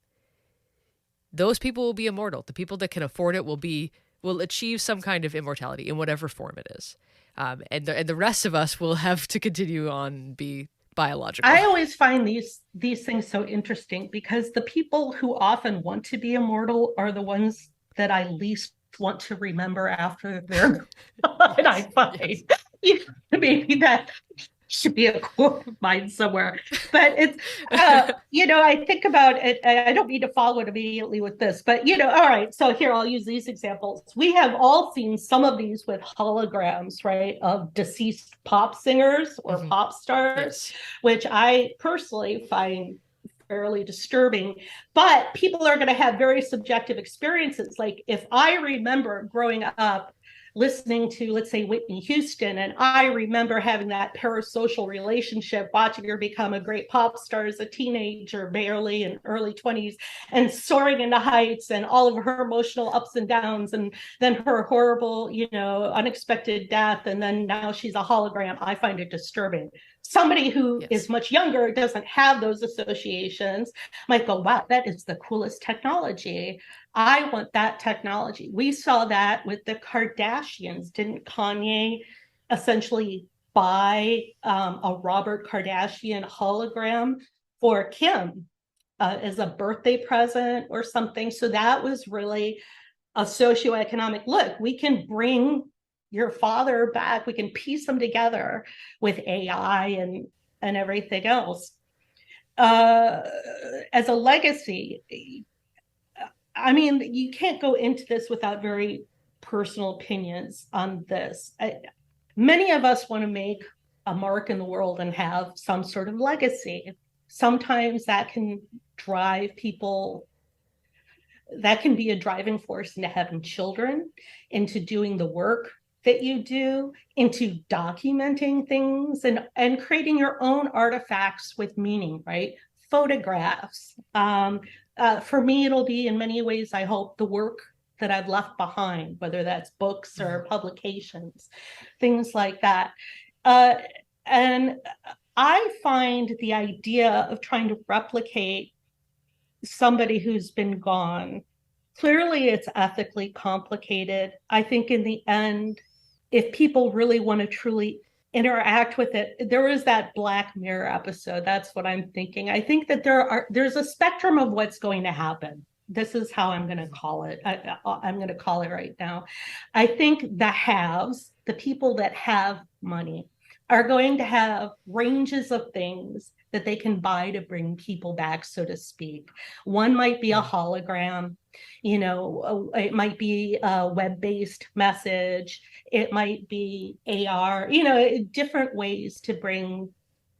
those people will be immortal. The people that can afford it will achieve some kind of immortality in whatever form it is. And the rest of us will have to continue on be biological. I always find these things so interesting because the people who often want to be immortal are the ones that I least want to remember after they're and I find maybe that should be a quote of mine somewhere. But it's, I think about it. I don't need to follow it immediately with this, but, all right. So here, I'll use these examples. We have all seen some of these with holograms, right, of deceased pop singers or pop stars, which I personally find fairly disturbing. But people are going to have very subjective experiences. Like if I remember growing up listening to, let's say, Whitney Houston, and I remember having that parasocial relationship, watching her become a great pop star as a teenager, barely in early 20s, and soaring into heights, and all of her emotional ups and downs, and then her horrible, unexpected death, and then now she's a hologram. I find it disturbing. Somebody who is much younger, doesn't have those associations, might go, wow, that is the coolest technology. I want that technology. We saw that with the Kardashians. Didn't Kanye essentially buy a Robert Kardashian hologram for Kim as a birthday present or something? So that was really a socioeconomic look. We can bring your father back. We can piece them together with AI and everything else. As a legacy, I mean, you can't go into this without very personal opinions on this. Many of us want to make a mark in the world and have some sort of legacy. Sometimes that can drive people, that can be a driving force into having children, into doing the work that you do, into documenting things and creating your own artifacts with meaning, right? Photographs. For me, it'll be in many ways, I hope, the work that I've left behind, whether that's books or publications, things like that. And I find the idea of trying to replicate somebody who's been gone, clearly it's ethically complicated. I think in the end, if people really want to truly interact with it, there is that Black Mirror episode. That's what I'm thinking. I think that there's a spectrum of what's going to happen. This is how I'm going to call it. I'm going to call it right now. I think the haves, the people that have money, are going to have ranges of things that they can buy to bring people back, so to speak. One might be a hologram, it might be a web-based message, it might be AR, different ways to bring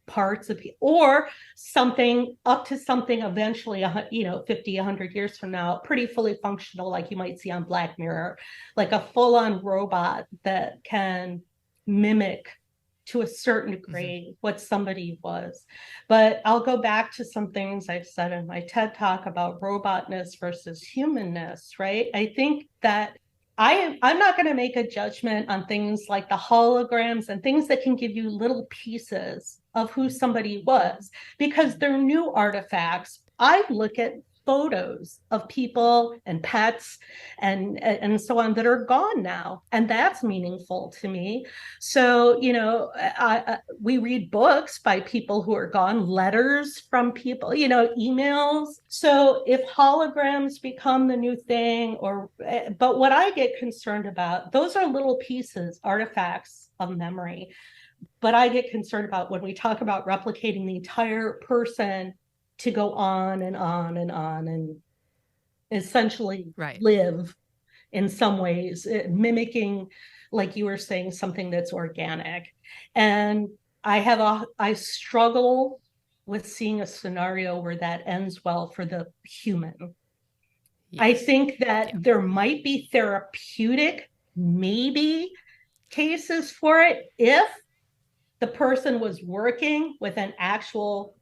parts of people, or something up to something eventually, 50, 100 years from now, pretty fully functional, like you might see on Black Mirror, like a full-on robot that can mimic to a certain degree what somebody was. But I'll go back to some things I've said in my TED Talk about robotness versus humanness, right? I think that I'm not going to make a judgment on things like the holograms and things that can give you little pieces of who somebody was, because they're new artifacts. I look at photos of people and pets and so on that are gone now, and that's meaningful to me. So we read books by people who are gone, letters from people, emails. So if holograms become the new thing, but what I get concerned about, those are little pieces, artifacts of memory. But I get concerned about when we talk about replicating the entire person to go on and on and on and essentially live in some ways, mimicking, like you were saying, something that's organic. And I struggle with seeing a scenario where that ends well for the human. Yes. I think that there might be therapeutic, maybe, cases for it if the person was working with an actual,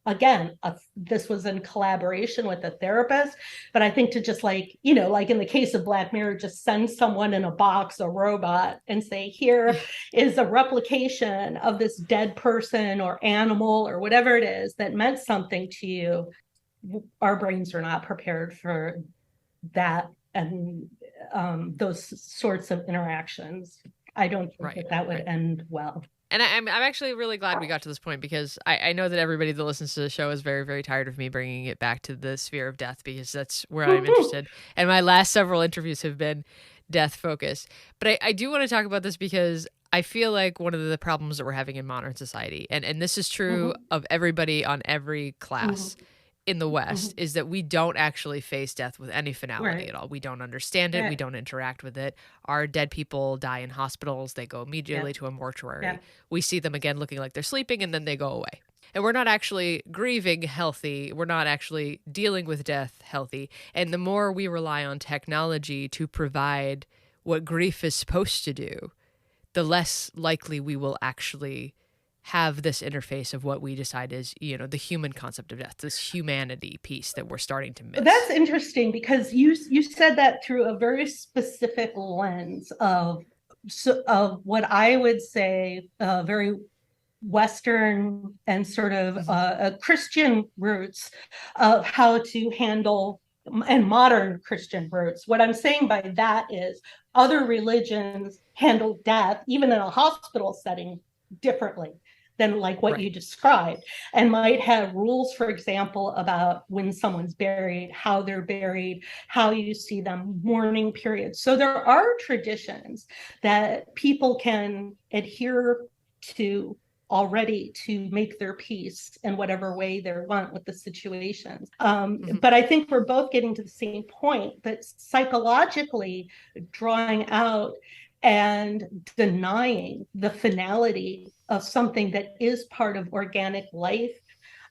again, this was in collaboration with a therapist, but I think to just like in the case of Black Mirror, just send someone in a box, a robot, and say, here is a replication of this dead person or animal or whatever it is that meant something to you. Our brains are not prepared for that and those sorts of interactions. I don't think that would end well. And I'm actually really glad we got to this point, because I know that everybody that listens to the show is very, very tired of me bringing it back to the sphere of death, because that's where I'm interested. And my last several interviews have been death focused. But I do want to talk about this because I feel like one of the problems that we're having in modern society, and this is true of everybody on every class in the West, is that we don't actually face death with any finality at all. We don't understand it. We don't interact with it. Our dead people die in hospitals. They go immediately to a mortuary. We see them again looking like they're sleeping, and then they go away. And we're not actually grieving healthy. We're not actually dealing with death healthy. And the more we rely on technology to provide what grief is supposed to do, the less likely we will actually have this interface of what we decide is, you know, the human concept of death, this humanity piece that we're starting to miss. That's interesting because you said that through a very specific lens of what I would say very Western and sort of Christian roots of how to handle, and modern Christian roots. What I'm saying by that is other religions handle death, even in a hospital setting, differently than like what you described, and might have rules, for example, about when someone's buried, how they're buried, how you see them, mourning periods. So there are traditions that people can adhere to already to make their peace in whatever way they want with the situations. But I think we're both getting to the same point that psychologically drawing out and denying the finality of something that is part of organic life,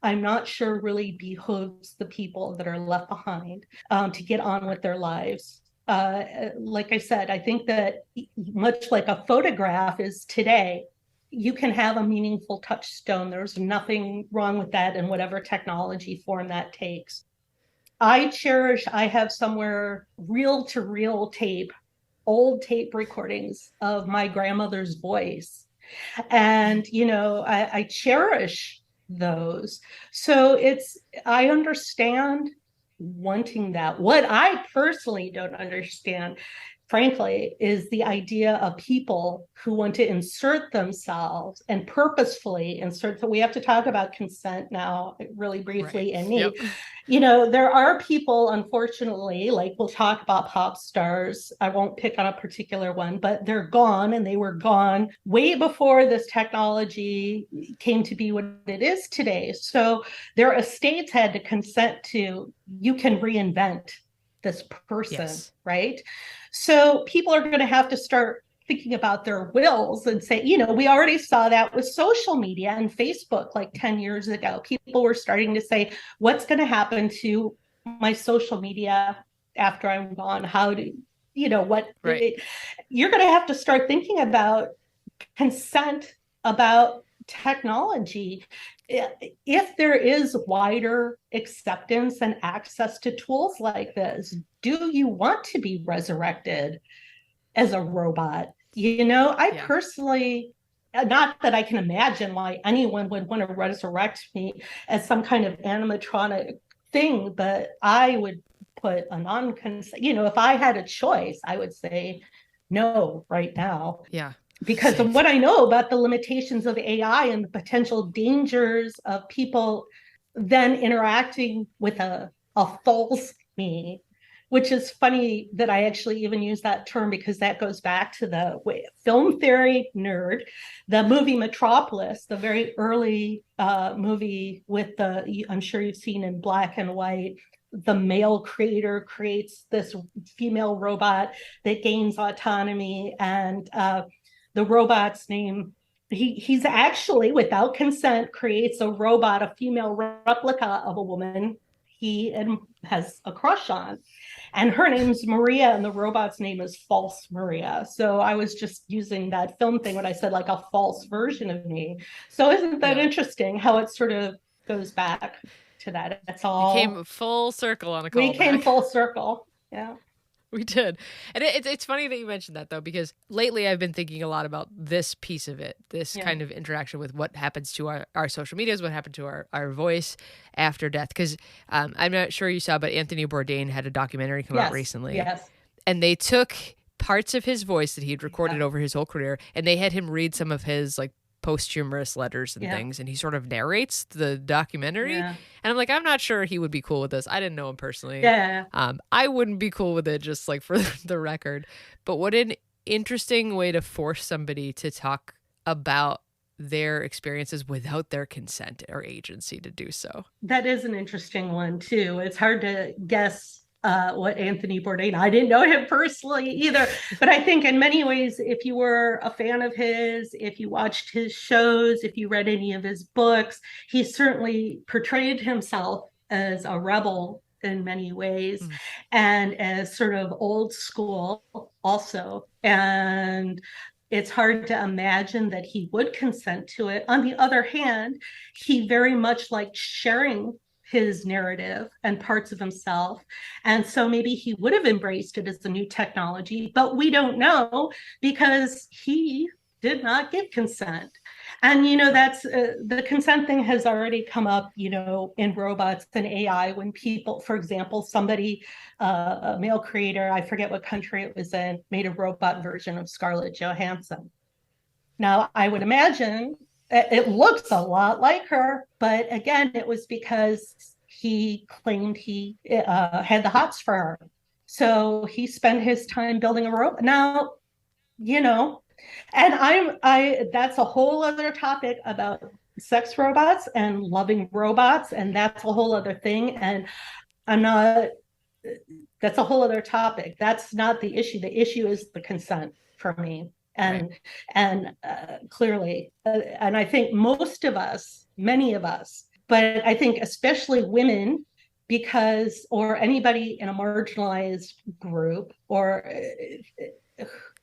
I'm not sure really behooves the people that are left behind to get on with their lives. Like I said, I think that much like a photograph is today, you can have a meaningful touchstone. There's nothing wrong with that in whatever technology form that takes. I have somewhere reel-to-reel tape, old tape recordings of my grandmother's voice. And, you know, I cherish those. So I understand wanting that. What I personally don't understand, frankly, is the idea of people who want to insert themselves and purposefully insert. So we have to talk about consent now really briefly and neat. Yep. You know, there are people, unfortunately, like we'll talk about pop stars. I won't pick on a particular one, but they're gone, and they were gone way before this technology came to be what it is today. So their estates had to consent to, you can reinvent this person, right? So people are going to have to start thinking about their wills and say, you know, we already saw that with social media and Facebook like 10 years ago. People were starting to say, what's going to happen to my social media after I'm gone? How do, you know, what, you're going to have to start thinking about consent, about technology. If there is wider acceptance and access to tools like this, do you want to be resurrected as a robot? You know, I personally, not that I can imagine why anyone would want to resurrect me as some kind of animatronic thing, but I would put a non-consent, you know, if I had a choice, I would say no right now. Yeah. Because of what I know about the limitations of AI and the potential dangers of people then interacting with a false me, which is funny that I actually even use that term because that goes back to the film theory nerd, the movie Metropolis, the very early movie with I'm sure you've seen in black and white. The male creator creates this female robot that gains autonomy, and the robot's name, he's actually, without consent, creates a robot, a female replica of a woman he has a crush on. And her name's Maria, and the robot's name is False Maria. So I was just using that film thing when I said like a false version of me. So isn't that interesting how it sort of goes back to that? It's all... We came full circle on a callback. We came full circle, yeah. We did. And it's funny that you mentioned that, though, because lately I've been thinking a lot about this piece of it, this kind of interaction with what happens to our social medias, what happened to our voice after death. Because I'm not sure you saw, but Anthony Bourdain had a documentary come out recently. Yes. And they took parts of his voice that he had recorded over his whole career, and they had him read some of his, like, posthumous letters and things, and he sort of narrates the documentary. And I'm like, I'm not sure he would be cool with this. I didn't know him personally. I wouldn't be cool with it, just like for the record. But what an interesting way to force somebody to talk about their experiences without their consent or agency to do so. That is an interesting one too. It's hard to guess what Anthony Bourdain, I didn't know him personally either, but I think in many ways, if you were a fan of his, if you watched his shows, if you read any of his books, he certainly portrayed himself as a rebel in many ways, Mm. and as sort of old school also. And it's hard to imagine that he would consent to it. On the other hand, he very much liked sharing his narrative and parts of himself. And so maybe he would have embraced it as a new technology, but we don't know because he did not give consent. And, that's the consent thing has already come up, in robots and AI when people, for example, somebody, a male creator, I forget what country it was in, made a robot version of Scarlett Johansson. Now, I would imagine it looks a lot like her, but again, it was because he claimed he had the hots for her. So he spent his time building a robot. Now, and that's a whole other topic about sex robots and loving robots, and that's a whole other thing. And I'm not, that's a whole other topic. That's not the issue. The issue is the consent for me. And Right. and clearly, and I think most of us, many of us, but I think especially women, or anybody in a marginalized group, or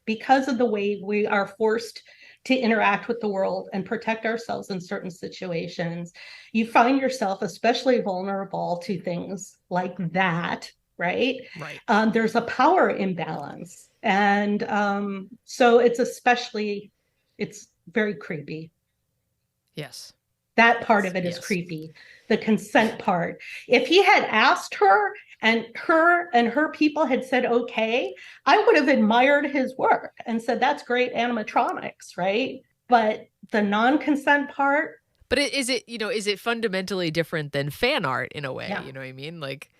because of the way we are forced to interact with the world and protect ourselves in certain situations, you find yourself especially vulnerable to things like that, right? Right. There's a power imbalance. And so it's very creepy. Yes. That part of it is Yes. creepy, the consent part. If he had asked her and her people had said, okay, I would have admired his work and said, that's great animatronics, right? But the non-consent part. But is it fundamentally different than fan art in a way? Yeah. You know what I mean? Like,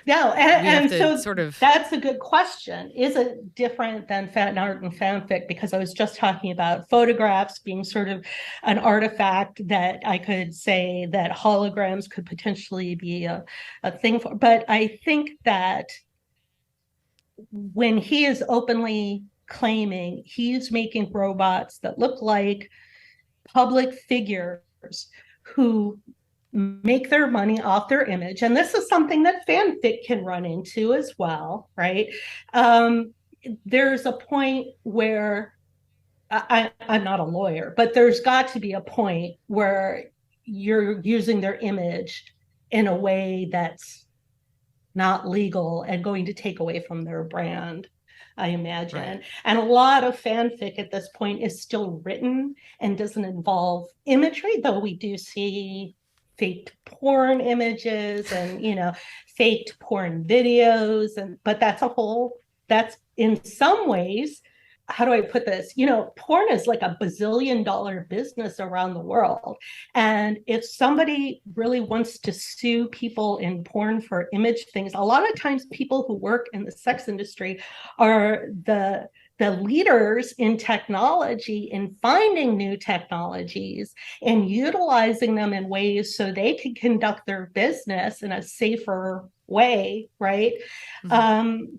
no, we have and to so sort of. that's a good question. Is it different than fan art and fanfic? Because I was just talking about photographs being sort of an artifact that I could say that holograms could potentially be a thing for. But I think that when he is openly claiming he's making robots that look like public figures who make their money off their image, and this is something that fanfic can run into as well, right? There's a point where I'm not a lawyer, but there's got to be a point where you're using their image in a way that's not legal and going to take away from their brand, I imagine. Right. And a lot of fanfic at this point is still written and doesn't involve imagery, though we do see faked porn images and faked porn videos, but that's in some ways, how do I put this? Porn is like a bazillion-dollar business around the world. And if somebody really wants to sue people in porn for image things, a lot of times people who work in the sex industry are the leaders in technology, in finding new technologies and utilizing them in ways so they can conduct their business in a safer way, right? Mm-hmm.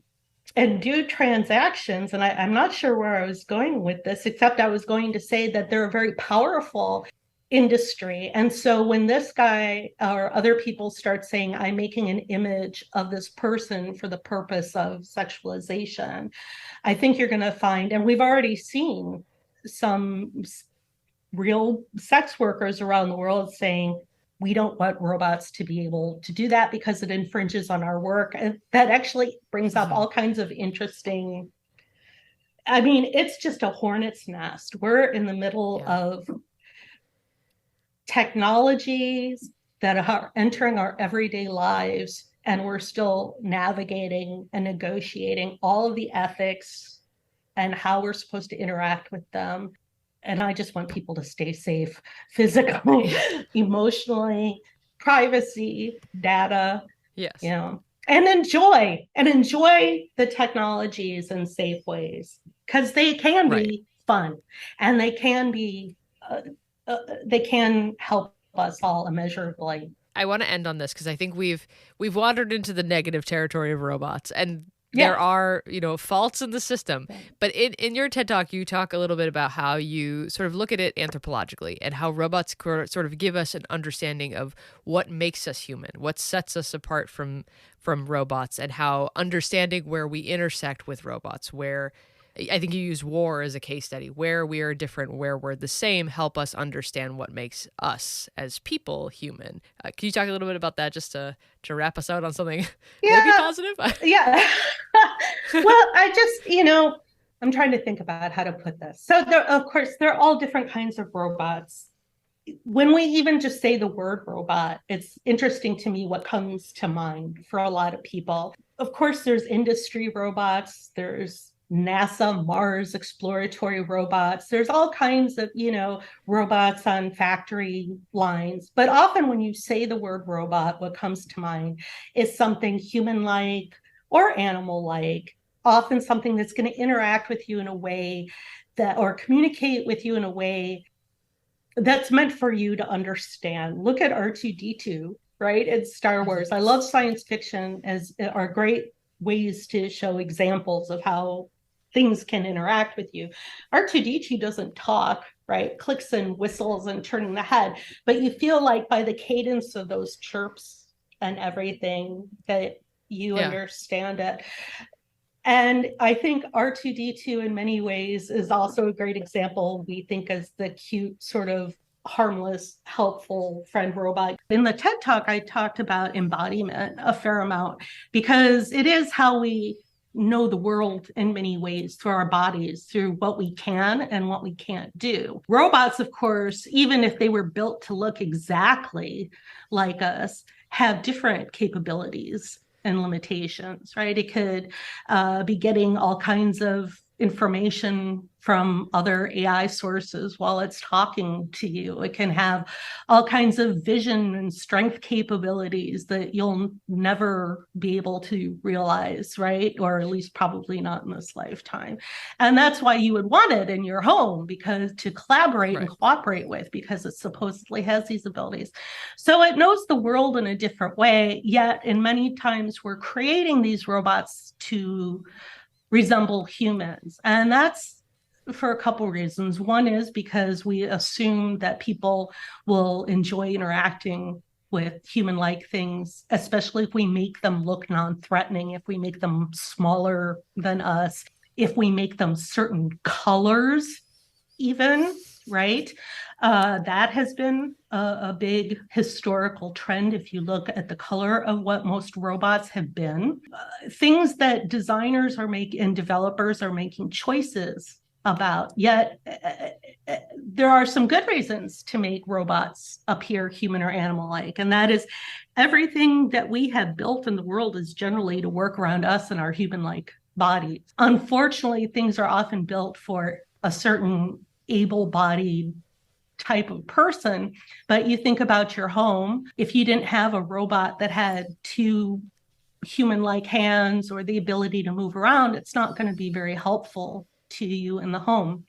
And do transactions. And I'm not sure where I was going with this, except I was going to say that they're a very powerful industry. And so when this guy or other people start saying, I'm making an image of this person for the purpose of sexualization, I think you're going to find, and we've already seen some real sex workers around the world saying, we don't want robots to be able to do that because it infringes on our work. And that actually brings up all kinds of interesting, it's just a hornet's nest. We're in the middle of technologies that are entering our everyday lives, and we're still navigating and negotiating all of the ethics and how we're supposed to interact with them. And I just want people to stay safe physically, emotionally, privacy, data. Yes. And enjoy the technologies in safe ways, because they can be fun and they can help us all immeasurably. I want to end on this because I think we've wandered into the negative territory of robots, and there are, faults in the system. But in your TED Talk, you talk a little bit about how you sort of look at it anthropologically and how robots sort of give us an understanding of what makes us human, what sets us apart from robots, and how understanding where we intersect with robots, where I think you use war as a case study, where we are different, where we're the same, help us understand what makes us as people human. Can you talk a little bit about that just to wrap us out on something maybe positive? Yeah. Well, I just, I'm trying to think about how to put this. So of course, there are all different kinds of robots. When we even just say the word robot, it's interesting to me what comes to mind for a lot of people. Of course, there's industry robots, there's NASA, Mars exploratory robots. There's all kinds of, robots on factory lines. But often when you say the word robot, what comes to mind is something human-like or animal-like, often something that's going to interact with you in a way or communicate with you in a way that's meant for you to understand. Look at R2-D2, right? It's Star Wars. I love science fiction as are great ways to show examples of how things can interact with you. R2-D2 doesn't talk, right? Clicks and whistles and turning the head, but you feel like by the cadence of those chirps and everything that you understand it. And I think R2-D2 in many ways is also a great example. We think as the cute, sort of harmless, helpful friend robot. In the TED Talk, I talked about embodiment a fair amount because it is how we know the world in many ways through our bodies, through what we can and what we can't do. Robots, of course, even if they were built to look exactly like us, have different capabilities and limitations, right? It could be getting all kinds of information from other AI sources while it's talking to you. It can have all kinds of vision and strength capabilities that you'll never be able to realize, right? Or at least probably not in this lifetime. And that's why you would want it in your home, because to collaborate and cooperate with, because it supposedly has these abilities. So it knows the world in a different way, yet in many times we're creating these robots to resemble humans. And that's for a couple reasons. One is because we assume that people will enjoy interacting with human-like things, especially if we make them look non-threatening, if we make them smaller than us, if we make them certain colors even, right? That has been a big historical trend. If you look at the color of what most robots have been, things that designers are making and developers are making choices about. Yet there are some good reasons to make robots appear human or animal-like, and that is everything that we have built in the world is generally to work around us and our human-like bodies. Unfortunately, things are often built for a certain able-bodied type of person, but you think about your home, if you didn't have a robot that had two human-like hands or the ability to move around, it's not going to be very helpful to you in the home.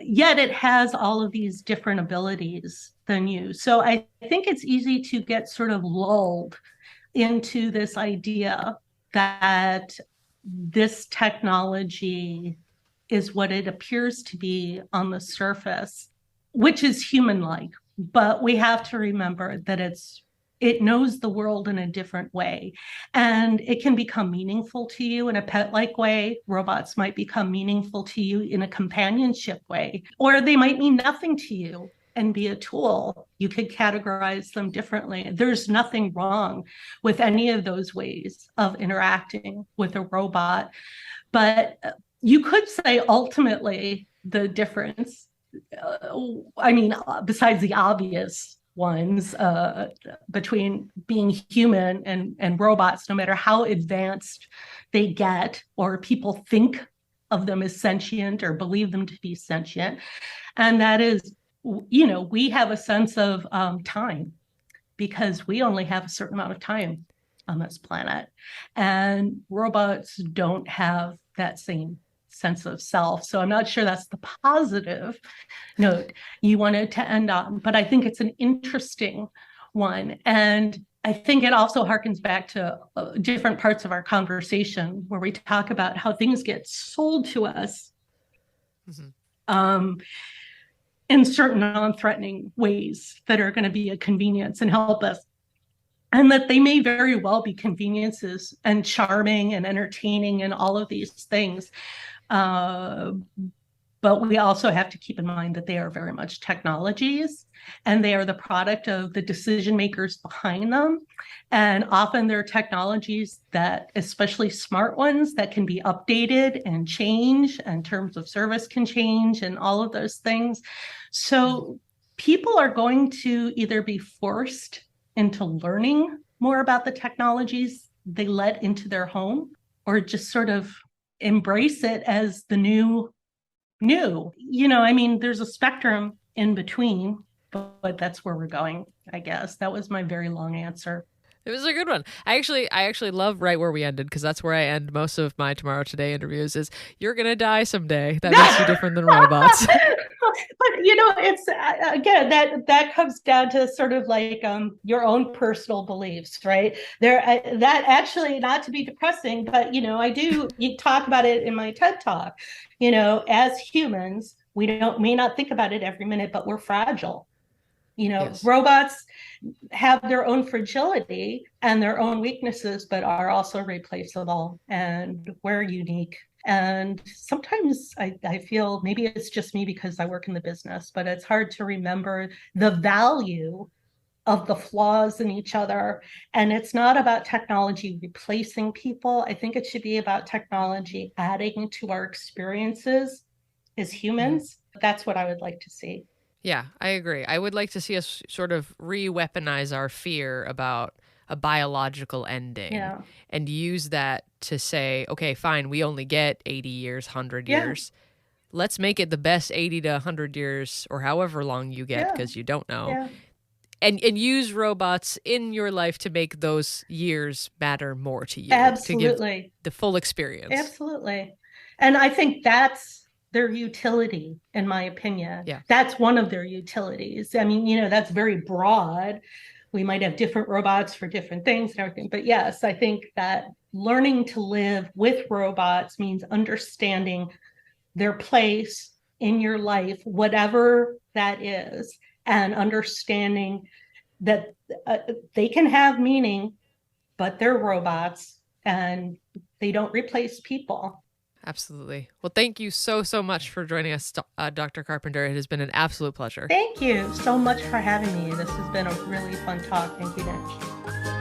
Yet it has all of these different abilities than you. So I think it's easy to get sort of lulled into this idea that this technology is what it appears to be on the surface, which is human-like. But we have to remember that it knows the world in a different way, and it can become meaningful to you in a pet-like way. Robots might become meaningful to you in a companionship way, or they might mean nothing to you and be a tool. You could categorize them differently. There's nothing wrong with any of those ways of interacting with a robot. But you could say ultimately the difference, besides the obvious ones between being human and robots, no matter how advanced they get or people think of them as sentient or believe them to be sentient. And that is, we have a sense of time, because we only have a certain amount of time on this planet. And robots don't have that same sense of self. So I'm not sure that's the positive note you wanted to end on, but I think it's an interesting one. And I think it also harkens back to different parts of our conversation where we talk about how things get sold to us in certain non-threatening ways that are going to be a convenience and help us. And that they may very well be conveniences and charming and entertaining and all of these things. But we also have to keep in mind that they are very much technologies, and they are the product of the decision makers behind them. And often they're technologies that, especially smart ones, that can be updated and change, and terms of service can change and all of those things. So people are going to either be forced into learning more about the technologies they let into their home, or just sort of embrace it as the new. I mean, there's a spectrum in between, but that's where we're going, I guess. That was my very long answer. It was a good one. I actually love right where we ended, because that's where I end most of my Tomorrow Today interviews is, you're going to die someday. That makes you different than robots. But it's again, that comes down to sort of like your own personal beliefs, right? That actually, not to be depressing, but you talk about it in my TED Talk. As humans, we may not think about it every minute, but we're fragile. Yes. Robots have their own fragility and their own weaknesses, but are also replaceable, and we're unique. And sometimes I feel, maybe it's just me because I work in the business, but it's hard to remember the value of the flaws in each other. And it's not about technology replacing people. I think it should be about technology adding to our experiences as humans. That's what I would like to see. Yeah, I agree. I would like to see us sort of re-weaponize our fear about a biological ending and use that to say, okay, fine, we only get 80 years, 100 years. Let's make it the best 80 to 100 years, or however long you get, because you don't know. Yeah. And use robots in your life to make those years matter more to you. Absolutely. To give the full experience. Absolutely. And I think that's their utility, in my opinion. Yeah. That's one of their utilities. I mean, that's very broad. We might have different robots for different things and everything. But yes, I think that learning to live with robots means understanding their place in your life, whatever that is, and understanding that they can have meaning, but they're robots and they don't replace people. Absolutely. Well, thank you so much for joining us, Dr. Carpenter. It has been an absolute pleasure. Thank you so much for having me. This has been a really fun talk. Thank you, Nick.